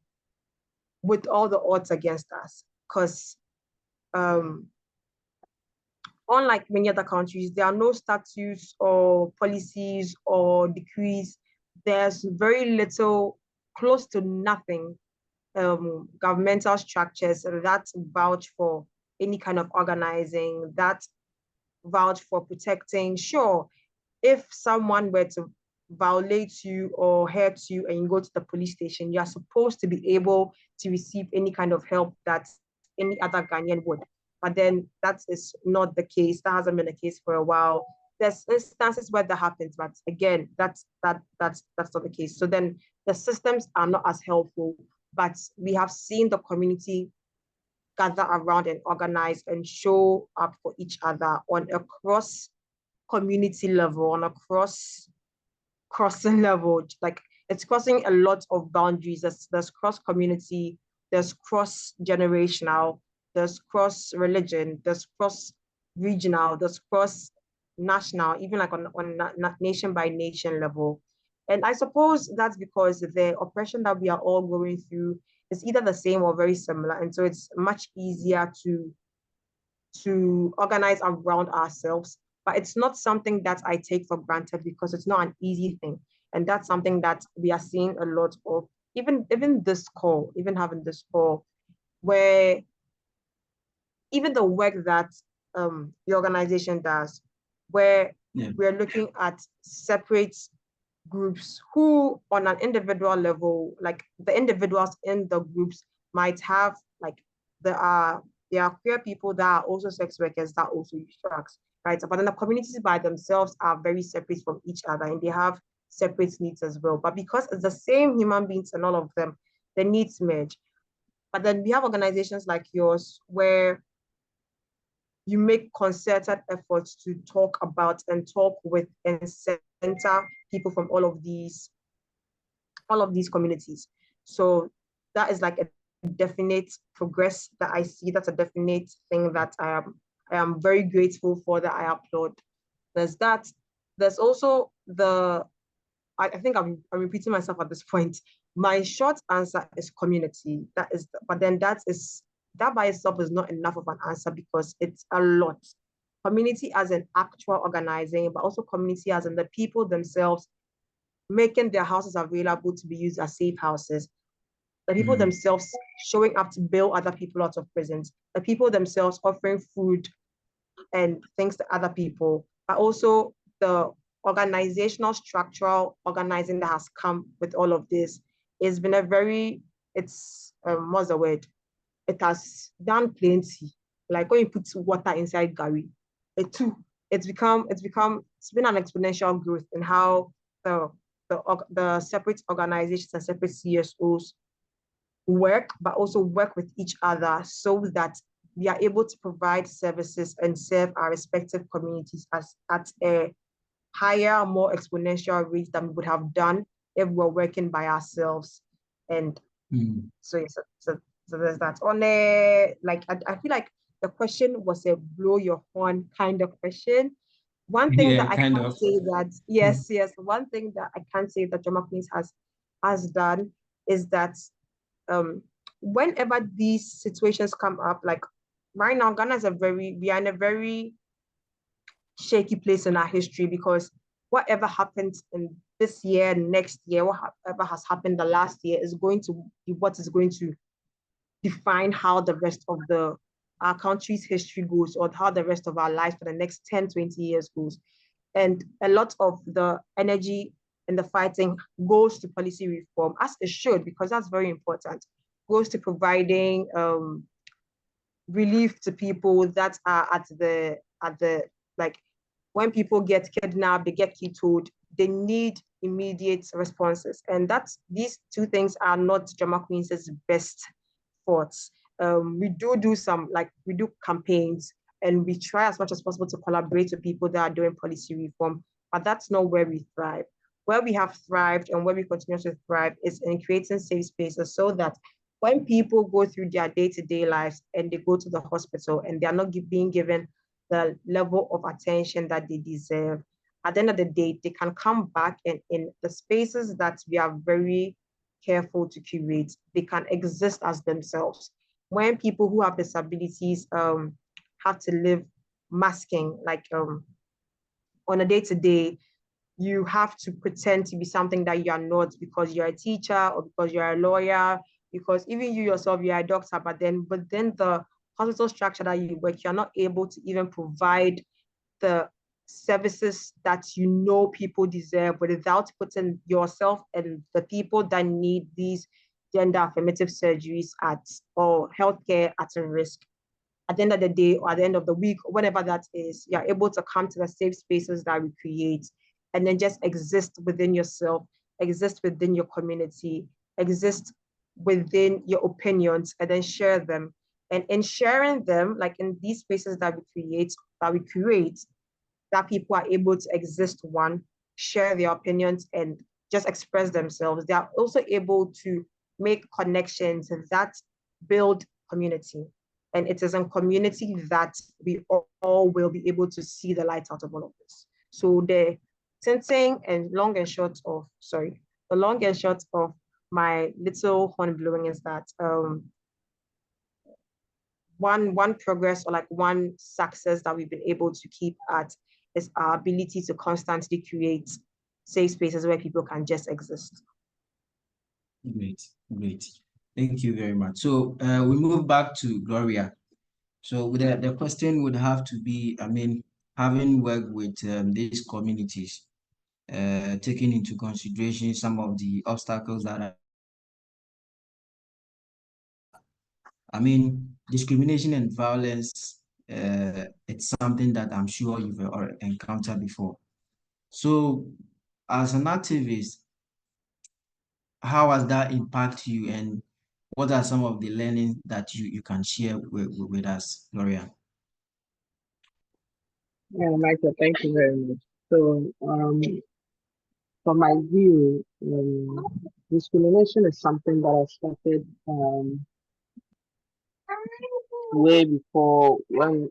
with all the odds against us. Because unlike many other countries, there are no statutes or policies or decrees. There's very little, close to nothing, governmental structures that vouch for any kind of organizing, that vouch for protecting. Sure, if someone were to violate you or hurt you and you go to the police station, you are supposed to be able to receive any kind of help that any other Ghanaian would. But then that is not the case. That hasn't been the case for a while. There's instances where that happens, but again, that's not the case. So then the systems are not as helpful, but we have seen the community gather around and organize and show up for each other on a cross community level, on a crossing level. Like it's crossing a lot of boundaries. There's cross community, there's cross generational, there's cross religion, there's cross regional, there's cross national, even like on nation by nation level. And I suppose that's because the oppression that we are all going through is either the same or very similar. And so it's much easier to organize around ourselves. But it's not something that I take for granted because it's not an easy thing. And that's something that we are seeing a lot of, even having this call, where even the work that the organization does, where we're looking at separate groups who on an individual level, like the individuals in the groups might have, like there are queer people that are also sex workers that also use drugs, right? But then the communities by themselves are very separate from each other and they have separate needs as well. But because it's the same human beings and all of them, the needs merge. But then we have organizations like yours where you make concerted efforts to talk about and talk with and center people from all of these communities. So that is like a definite progress that I see. That's a definite thing that I am very grateful for, that I applaud. There's that. There's also I think I'm repeating myself at this point. My short answer is community. But then that by itself is not enough of an answer because it's a lot. Community as an actual organizing, but also community as in the people themselves making their houses available to be used as safe houses. The people themselves showing up to bail other people out of prisons. The people themselves offering food and things to other people, but also the organizational, structural organizing that has come with all of this. It's been a very, what's the word? It has done plenty. Like when you put water inside Gary, it's been an exponential growth in how the separate organizations and separate CSOs work, but also work with each other so that we are able to provide services and serve our respective communities at a higher, more exponential rate than we would have done if we were working by ourselves. And so there's that. On I feel like the question was a blow your horn kind of question. One thing that I can't say that, yes, one thing that I can't say that Drama Queens has done is that whenever these situations come up, like right now, we are in a very shaky place in our history, because whatever happens in this year, next year, whatever has happened the last year is going to be what is going to define how the rest of our country's history goes, or how the rest of our lives for the next 10, 20 years goes. And a lot of the energy and the fighting goes to policy reform, as it should, because that's very important. Goes to providing relief to people that are at the like, when people get kidnapped, they get killed, they need immediate responses. And these two things are not Drama Queens' best forts. We do campaigns, and we try as much as possible to collaborate with people that are doing policy reform, but that's not where we thrive. Where we have thrived and where we continue to thrive is in creating safe spaces, so that when people go through their day-to-day lives and they go to the hospital and they are not being given the level of attention that they deserve, at the end of the day, they can come back, and in the spaces that we are very careful to curate, they can exist as themselves. When people who have disabilities have to live masking, like on a day-to-day, you have to pretend to be something that you are not, because you're a teacher or because you're a lawyer, because even you yourself, you're a doctor, but then the hospital structure that you work, you're not able to even provide the services that people deserve, without putting yourself and the people that need these gender affirmative surgeries or healthcare at a risk. At the end of the day, or at the end of the week, or whatever that is, you're able to come to the safe spaces that we create, and then just exist within yourself, exist within your community, exist within your opinions, and then share them. And in sharing them, like in these spaces that we create, that people are able to exist, share their opinions and just express themselves. They are also able to make connections that build community. And it is in community that we all will be able to see the light out of all of this. So the long and short of my little horn blowing is that one progress, or like one success that we've been able to keep at, is our ability to constantly create safe spaces where people can just exist. Great. Thank you very much. So we move back to Gloria. So the question would have to be, having worked with these communities, taking into consideration some of the obstacles that discrimination and violence, it's something that I'm sure you've encountered before. So as an activist, how has that impacted you, and what are some of the learning that you can share with us, Gloria? Yeah, Michael, thank you very much. So, from my view, discrimination is something that I started way before, when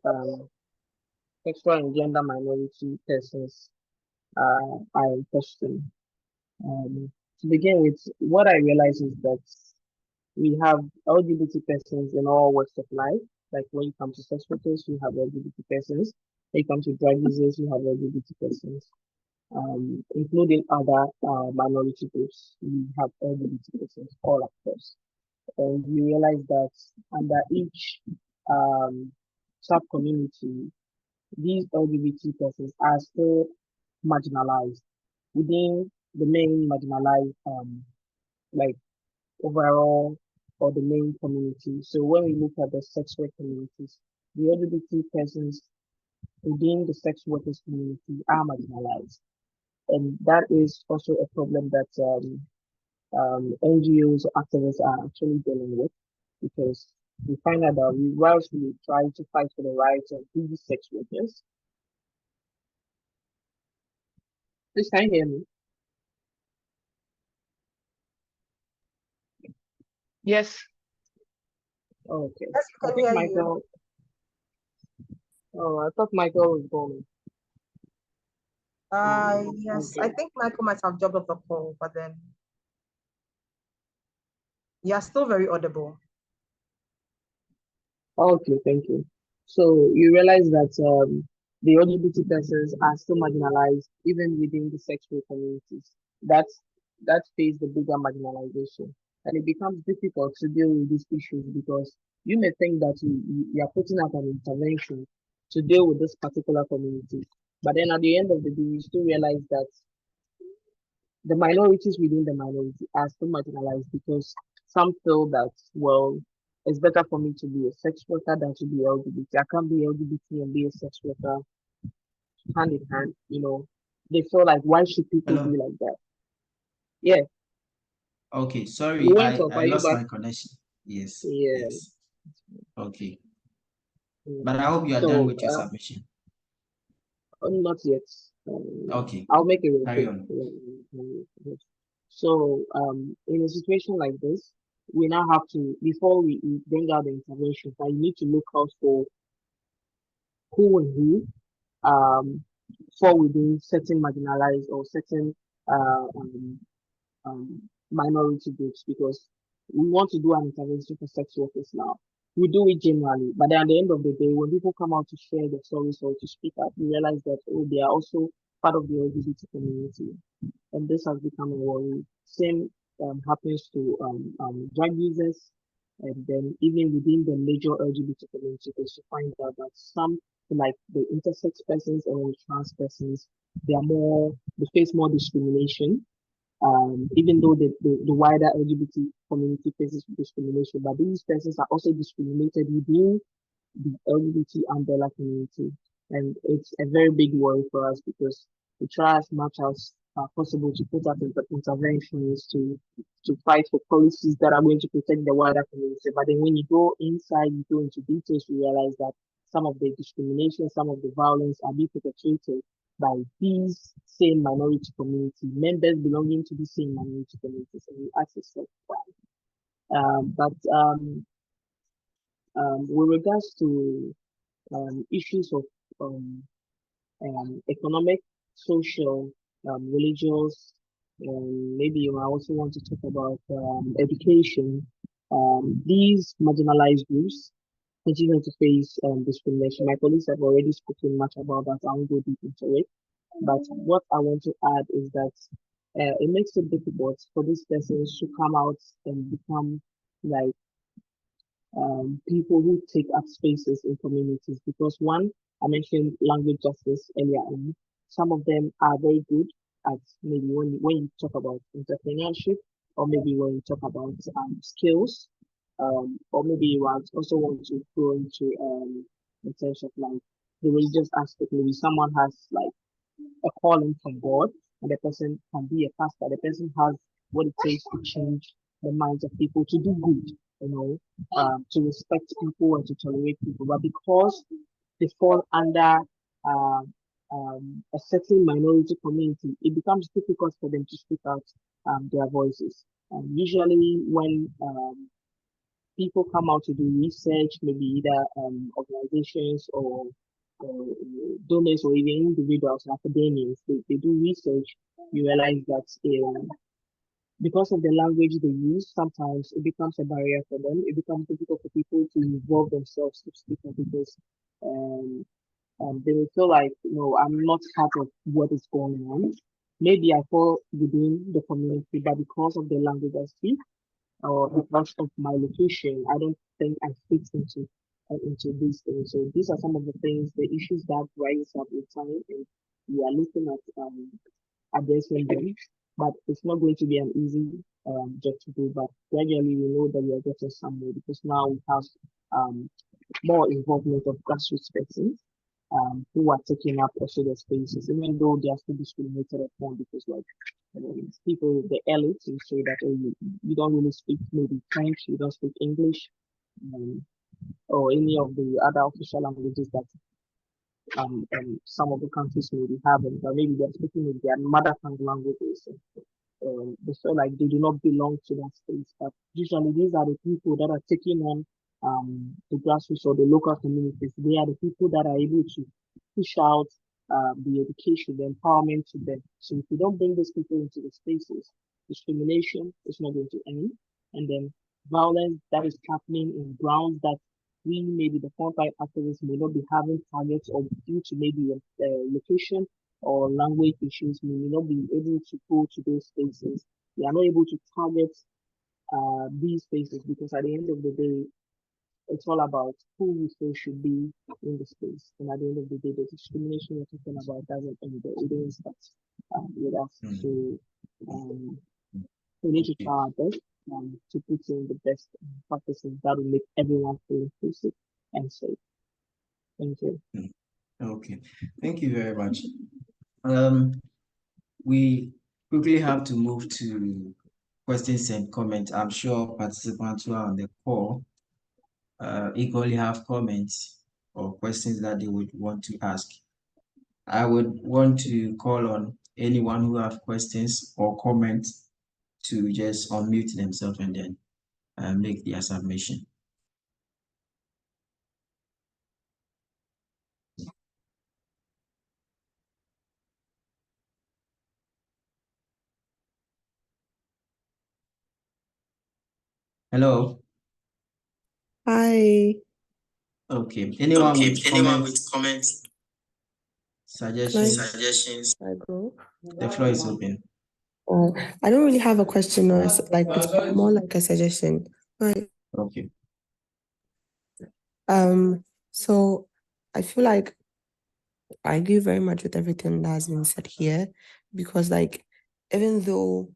sexual and gender minority persons are in question. To begin with, what I realize is that we have LGBT persons in all walks of life. Like when you come to sex workers, you have LGBT persons. When you come to drug users, you have LGBT persons. Including other minority groups, we have LGBT persons all across. And we realize that under each sub-community, these LGBT persons are still marginalized within the main marginalized like overall or the main community. So when we look at the sex work communities, the LGBT persons within the sex workers community are marginalized. And that is also a problem that NGOs or activists are actually dealing with, because we find out that whilst we try to fight for the rights of these sex workers, please can you hear me? Yes. Okay. Yes, we I can think hear you. Michael. Oh, I thought Michael was gone. Yes, Okay. I think Michael might have dropped off the call, but then you are still very audible. Okay, thank you. So you realize that the LGBT persons are still marginalized even within the sexual communities. That face the bigger marginalization, and it becomes difficult to deal with these issues because you may think that you are putting up an intervention to deal with this particular community, but then at the end of the day, you still realize that the minorities within the minority are still marginalized because some feel that, well, it's better for me to be a sex worker than to be LGBT. I can't be LGBT and be a sex worker hand in hand, you know. They feel like, why should people Hello. be like that? Yeah, Okay, you sorry, went off. I Are you lost back? my connection. Yes, Yeah. yes. Okay. Mm. But I hope you are done So, with your submission. not yet. Okay, I'll make it real carry quick. on. Yes. So, in a situation like this, we now have to, before we bring out the intervention, you need to look out for who and who fall within certain marginalized or certain uh, um, minority groups, because we want to do an intervention for sex workers now. We do it generally, but then at the end of the day, when people come out to share their stories or to speak up, we realize that, oh, they are also part of the LGBT community, and this has become a worry. Same happens to drug users, and then even within the major LGBT community, because you find out that some, like the intersex persons or trans persons, they face more discrimination, even though the wider LGBT community faces discrimination, but these persons are also discriminated within the LGBT umbrella community. And it's a very big worry for us because we try as much as possible to put up interventions to fight for policies that are going to protect the wider community. But then when you go inside, you go into details, you realize that some of the discrimination, some of the violence are being perpetrated by these same minority community members belonging to the same minority communities. And you ask yourself why. But with regards to issues of um, economic, social, religious, maybe you might also want to talk about education. These marginalized groups continue to face discrimination. My colleagues have already spoken much about that. I won't go deep into it. But what I want to add is that it makes it difficult for these persons to come out and become like people who take up spaces in communities, because one, I mentioned language justice earlier on. Some of them are very good at, maybe when you talk about entrepreneurship, or maybe when you talk about skills, or maybe you also want to go into in terms of like the religious aspect. Maybe someone has like a calling from God, and the person can be a pastor. The person has what it takes to change the minds of people to do good, to respect people and to tolerate people. But because they fall under a certain minority community, it becomes difficult for them to speak out their voices. Usually, when people come out to do research, maybe either organizations or donors or even individuals, academians, they do research, you realize that because of the language they use, sometimes it becomes a barrier for them. It becomes difficult for people to involve themselves to speak up because um, they will feel like, I'm not part of what is going on. Maybe I fall within the community, but because of the language I speak, or because of my location, I don't think I fit into into these things. So these are some of the things, the issues that rise up with time, and we are looking at addressing them. But it's not going to be an easy job to do. But gradually, we know that we are getting somewhere because now we have more involvement of grassroots persons who are taking up also the spaces, even though they are still discriminated upon because, like, people, the elite, will say that, oh, you don't really speak maybe French, you don't speak English, or any of the other official languages that some of the countries may be having, but maybe they're speaking in their mother tongue languages. They feel like they do not belong to that space. But usually, these are the people that are taking on the grassroots or the local communities. They are the people that are able to push out the education, the empowerment to them. So if you don't bring these people into the spaces, discrimination is not going to end. And then violence that is happening in grounds that we, maybe the frontline activists, may not be having targets, or due to maybe location or language issues, we may not be able to go to those spaces. We are not able to target these spaces because at the end of the day, it's all about who we feel should be in the space. And at the end of the day, the discrimination we're talking about doesn't end there. It didn't start with us. So we need to try our best to put in the best practices that will make everyone feel inclusive and safe. Thank you. Okay, thank you very much. We quickly have to move to questions and comments. I'm sure participants who are on the call equally have comments or questions that they would want to ask. I would want to call on anyone who have questions or comments to just unmute themselves and then make their submission. Hello. Hi. Okay. Anyone with comments, suggestions? Suggestions. I go. The floor is open. I don't really have a question or like it's more like a suggestion. Right. Okay. So I feel like I agree very much with everything that has been said here because, like, even though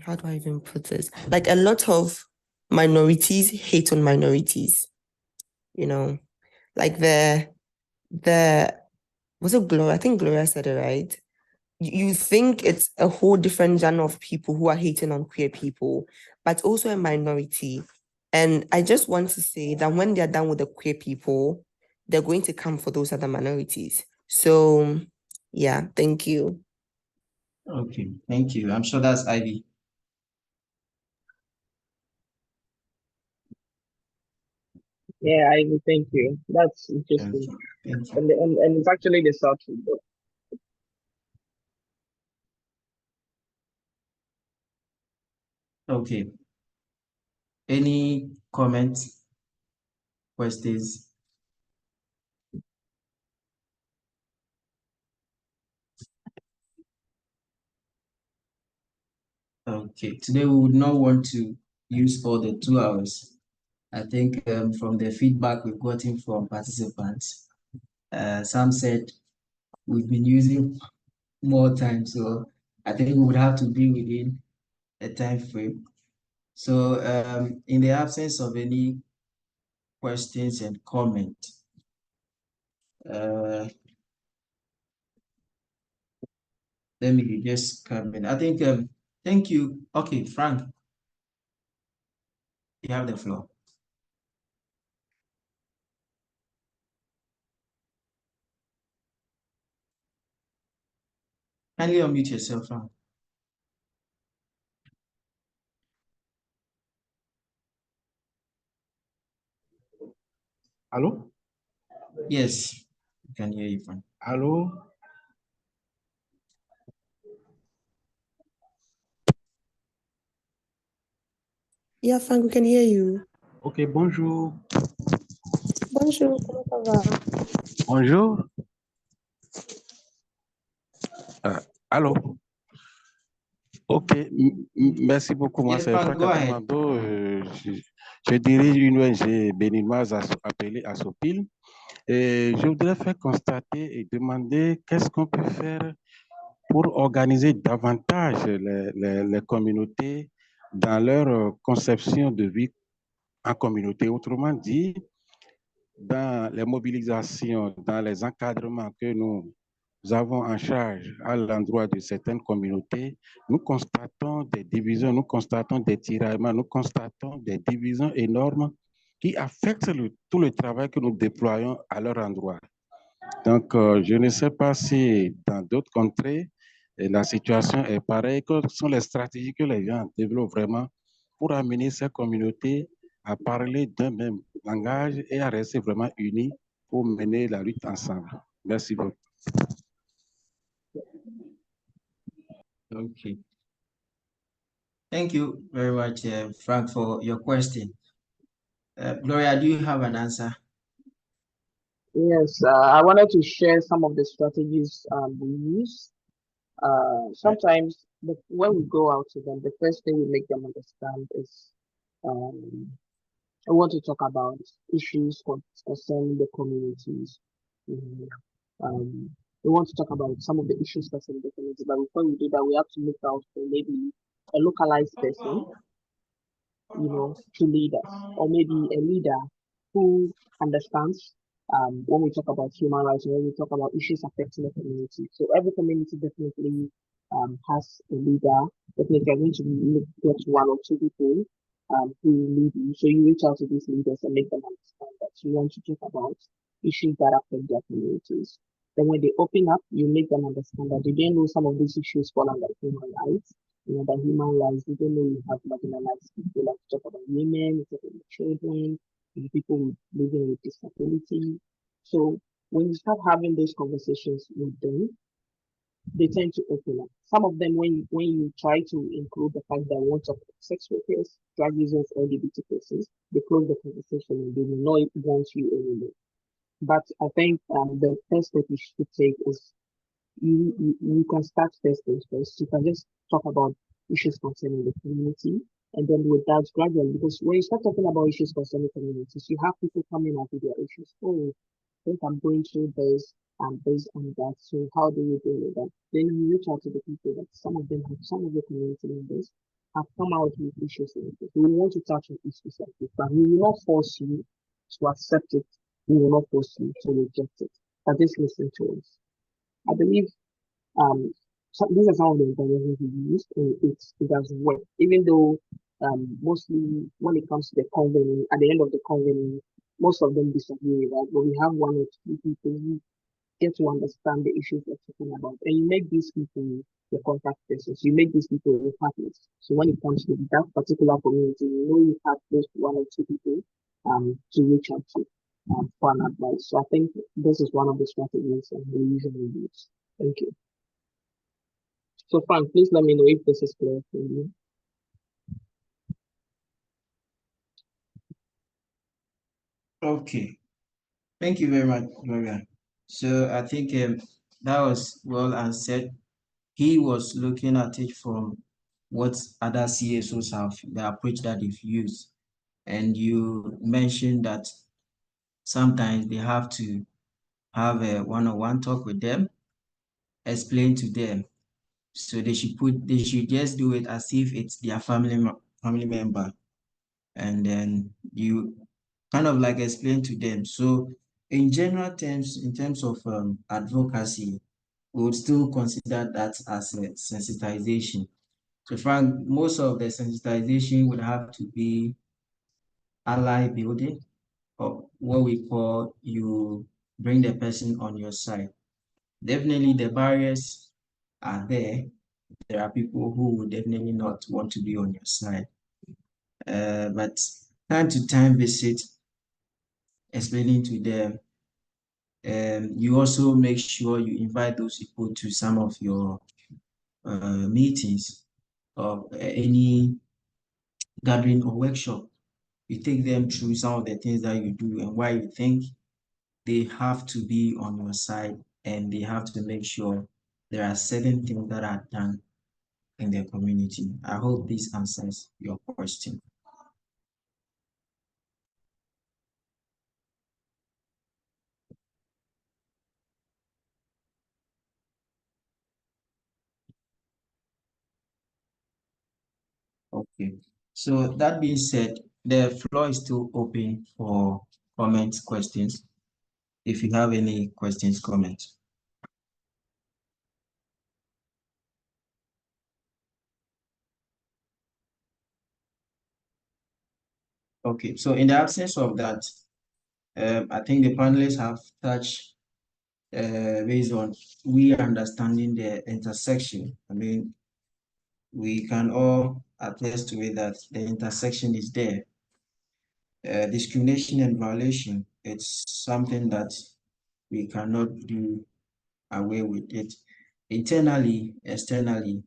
how do I even put this? Like, a lot of minorities hate on minorities, you know, like was it Gloria? I think Gloria said it right. You think it's a whole different genre of people who are hating on queer people, but also a minority. And I just want to say that when they're done with the queer people, they're going to come for those other minorities. So, yeah, thank you. Okay, thank you. I'm sure that's Ivy. Yeah, I will. Thank you. That's interesting. Thank you. And it's actually the South. Okay. Any comments, questions? Okay, today we would not want to use all the 2 hours. I think from the feedback we've gotten from participants, some said we've been using more time, so I think we would have to be within a time frame. So in the absence of any questions and comments, let me just come in. I think, thank you. Okay, Frank, you have the floor. Kindly unmute yourself, Frank. Hello? Yes, I can hear you, Frank. Hello? Yeah, Frank, we can hear you. Ok, bonjour. Bonjour, comment ça va? Bonjour. Allô? Ok, merci beaucoup. Moi, Yes, c'est Frank, Franck go ahead. Abimando. Je dirige une ONG béninoise appelée Asopil. Et je voudrais faire constater et demander qu'est-ce qu'on peut faire pour organiser davantage les communautés dans leur conception de vie en communauté. Autrement dit, dans les mobilisations, dans les encadrements que nous avons en charge à l'endroit de certaines communautés, nous constatons des divisions, nous constatons des tiraillements, nous constatons des divisions énormes qui affectent tout le travail que nous déployons à leur endroit. Donc, je ne sais pas si dans d'autres contrées, la situation est pareille. Quelles sont les stratégies que les gens développent vraiment pour amener ces communautés à parler d'un même langage et à rester vraiment unis pour mener la lutte ensemble? Merci beaucoup. Okay. Thank you very much, Frank, for your question. Gloria, do you have an answer? Yes, I wanted to share some of the strategies we use. Sometimes when we go out to them, the first thing we make them understand is um, I want to talk about issues concerning the communities. Mhm. Um, we want to talk about some of the issues concerning the community, but before we do that, we have to look out for maybe a localized person, to lead us, or maybe a leader who understands when we talk about human rights, when we talk about issues affecting the community. So every community definitely has a leader. Definitely, you're going to get one or two people who lead you. So you reach out to these leaders and make them understand that you want to talk about issues that affect their communities. Then when they open up, you make them understand that they didn't know some of these issues fall under human rights. By human rights, we don't know we have marginalized people, like talk about women, talk about children, people living with disability. So when you start having those conversations with them, they tend to open up. Some of them, when you try to include the fact that want to talk about sex workers, drug users, LGBT persons, they close the conversation and they will not want you anymore. But I think the first step you should take is you can start first things first. You can just talk about issues concerning the community, and then with that gradually, because when you start talking about issues concerning communities, you have people coming up with their issues. Oh, I think I'm going through this and based on that. So how do you deal with that? Then you reach out to the people that some of them have, some of the community members have come out with issues like this. We want to touch on issues like this, but we will not force you to accept it. We will not force you to reject it. But just listen to us. I believe these are some of the interventions we used, and it has worked. Even though mostly when it comes to the convening, at the end of the convening, most of them disagree with that, but we have one or two people who get to understand the issues we're talking about, and you make these people your contact persons. You make these people your partners. So when it comes to that particular community, you have those one or two people to reach out to for an advice. So I think this is one of the strategies we usually use. Thank you. So Frank, please let me know if this is clear for you. Okay. Thank you very much, Gloria. So I think that was well answered. He was looking at it from what other CSOs have, the approach that they've used. And you mentioned that sometimes they have to have a one-on-one talk with them, explain to them. So they should just do it as if it's their family member. And then you kind of like explain to them. So in general terms, in terms of advocacy, we would still consider that as a sensitization. So Frank, most of the sensitization would have to be ally building, or what we call you bring the person on your side. Definitely the barriers are there. There are people who would definitely not want to be on your side. But time to time visit, explaining to them. You also make sure you invite those people to some of your meetings or any gathering or workshop. You take them through some of the things that you do and why you think they have to be on your side, and they have to make sure there are certain things that are done in their community. I hope this answers your question. Okay. So that being said, the floor is still open for comments, questions. If you have any questions, comments. Okay, so in the absence of that, I think the panelists have touched based on we understanding the intersection. I mean, we can all attest to it that the intersection is there. Discrimination and violation, it's something that we cannot do away with it. Internally, externally,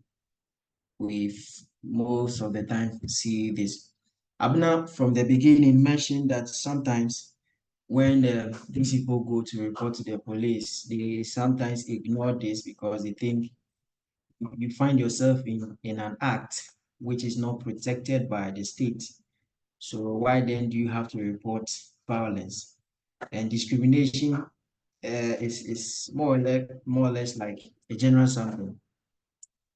we most of the time see this. Abner, from the beginning, mentioned that sometimes when these people go to report to the police, they sometimes ignore this because they think you find yourself in an act which is not protected by the state. So why then do you have to report violence? And discrimination is more or less like a general sample.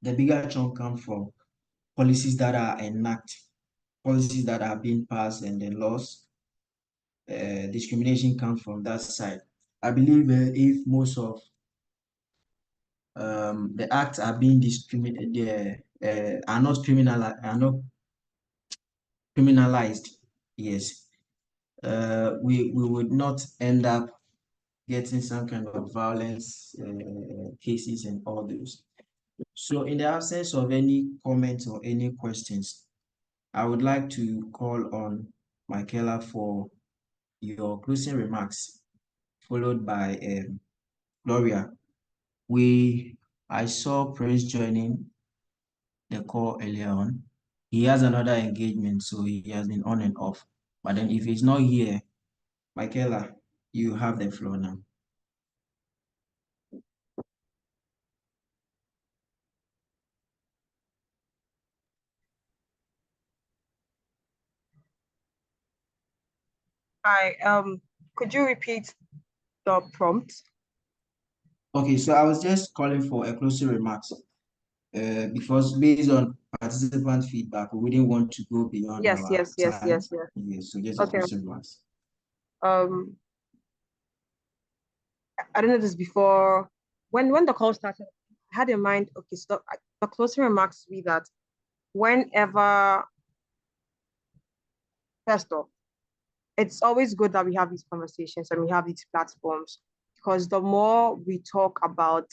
The bigger chunk comes from policies that are enacted, policies that are being passed, and the laws. Discrimination comes from that side. I believe if most of the acts are being discriminated, are not criminalized, yes, we would not end up getting some kind of violence cases and all those. So in the absence of any comments or any questions, I would like to call on Michaela for your closing remarks, followed by Gloria. I saw Prince joining the call earlier on. He has another engagement, so he has been on and off. But then if he's not here, Michaela, you have the floor now. Hi, could you repeat the prompt? Okay, so I was just calling for a closing remarks because based on participant feedback, we didn't want to go beyond Yes, our yes, yes, time. yes, yes. Yes, so just a Okay. closing remarks. I don't know this before. When the call started, I had in mind, okay, so the closing remarks be that whenever, first off, it's always good that we have these conversations and we have these platforms, because the more we talk about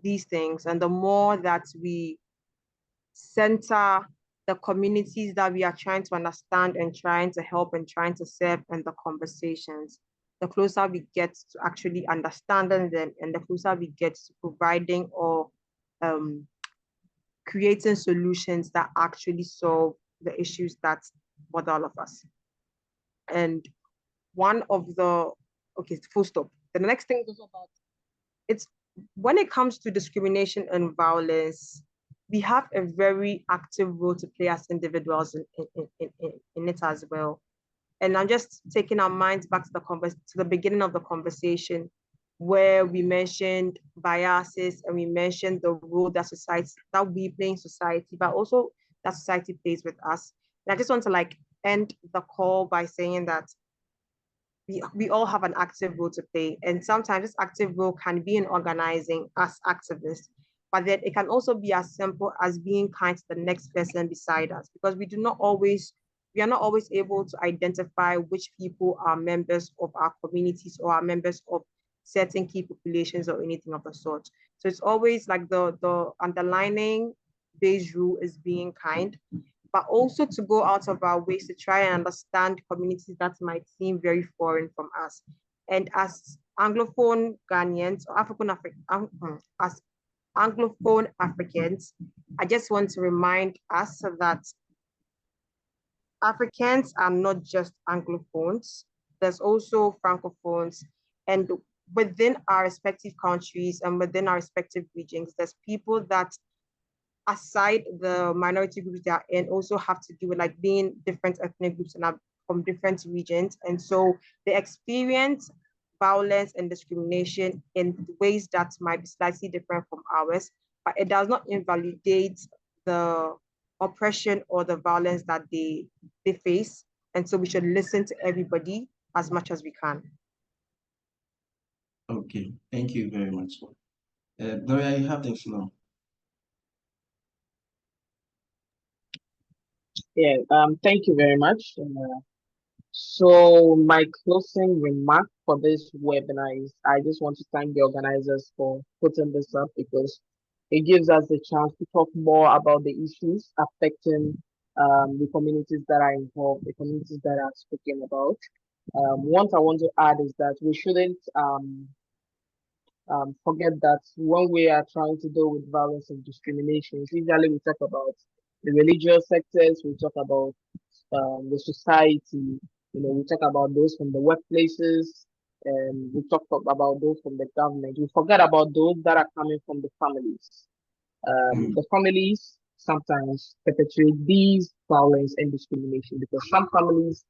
these things and the more that we center the communities that we are trying to understand and trying to help and trying to serve in the conversations, the closer we get to actually understanding them and the closer we get to providing or creating solutions that actually solve the issues that bother all of us. And one of the, okay, full stop. The next thing is about, it's when it comes to discrimination and violence, we have a very active role to play as individuals in it as well. And I'm just taking our minds back to the beginning of the conversation, where we mentioned biases and we mentioned the role that we play in society, but also that society plays with us. And I just want to end the call by saying that we all have an active role to play. And sometimes this active role can be in organizing as activists, but then it can also be as simple as being kind to the next person beside us, because we are not always able to identify which people are members of our communities or are members of certain key populations or anything of the sort. So it's always like the underlining base rule is being kind, but also to go out of our ways to try and understand communities that might seem very foreign from us. And as Anglophone Ghanaians or as Anglophone Africans, I just want to remind us that Africans are not just Anglophones. There's also Francophones, and within our respective countries and within our respective regions, there's people that, aside the minority groups they are in, also have to do with being different ethnic groups and are from different regions. And so they experience violence and discrimination in ways that might be slightly different from ours, but it does not invalidate the oppression or the violence that they face. And so we should listen to everybody as much as we can. Okay, thank you very much. Gloria, you have the floor. Yeah, thank you very much. So my closing remark for this webinar is I just want to thank the organizers for putting this up because it gives us the chance to talk more about the issues affecting the communities that are involved, the communities that are spoken about. One I want to add is that we shouldn't forget that when we are trying to deal with violence and discrimination, usually we talk about the religious sectors, we talk about the society, we talk about those from the workplaces, and we talk about those from the government. We forget about those that are coming from the families. The families sometimes perpetuate these violence and discrimination because some families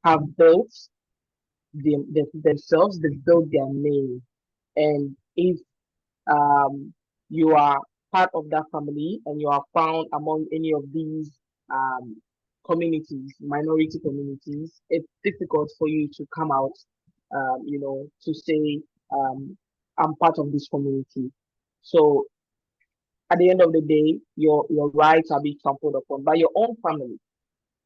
have built themselves, they've built their name. And if you are part of that family and you are found among any of these um, communities, minority communities, it's difficult for you to come out, to say, I'm part of this community. So at the end of the day, your rights are being trampled upon by your own family,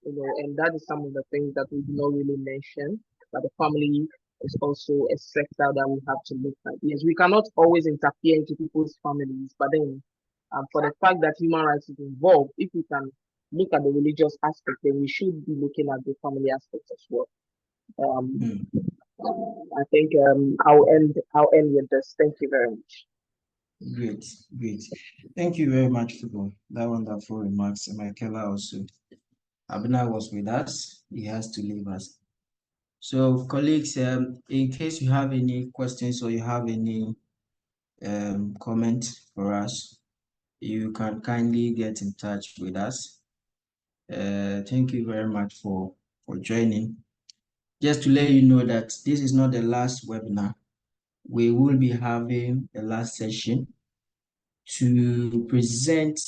and that is some of the things that we do not really mention, but the family is also a sector that we have to look at. Yes, we cannot always interfere into people's families, but then for the fact that human rights is involved, if we can look at the religious aspect, then we should be looking at the family aspect as well. I think I'll end with this. Thank you very much. Great, great. Thank you very much for that wonderful remarks. Michaela also. Abner was with us. He has to leave us. So, colleagues, in case you have any questions or you have any comments for us, you can kindly get in touch with us. Thank you very much for joining. Just to let you know that this is not the last webinar. We will be having the last session to present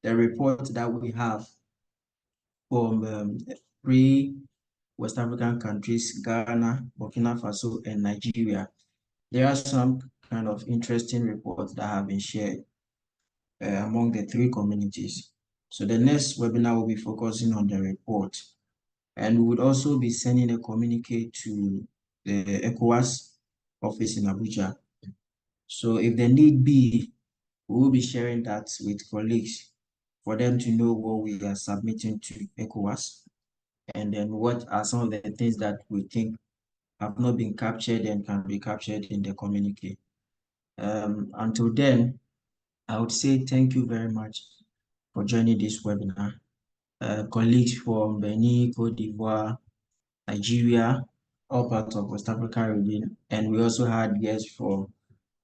the report that we have from 3 West African countries, Ghana, Burkina Faso, and Nigeria. There are some kind of interesting reports that have been shared among the 3 communities. So the next webinar will be focusing on the report. And we would also be sending a communique to the ECOWAS office in Abuja. So if the need be, we will be sharing that with colleagues for them to know what we are submitting to ECOWAS, and then what are some of the things that we think have not been captured and can be captured in the communique. Until then, I would say thank you very much for joining this webinar. Colleagues from Benin, Cote d'Ivoire, Nigeria, all parts of West Africa region, and we also had guests from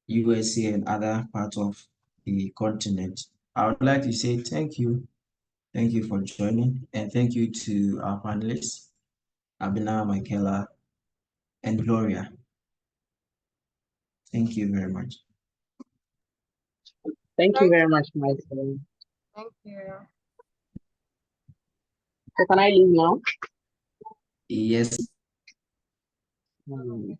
USA and other parts of the continent. I would like to say thank you. Thank you for joining, and thank you to our panelists, Abina, Michaela, and Gloria. Thank you very much. Thank you very much, Michael. Thank you. So can I leave now? Yes. Bye.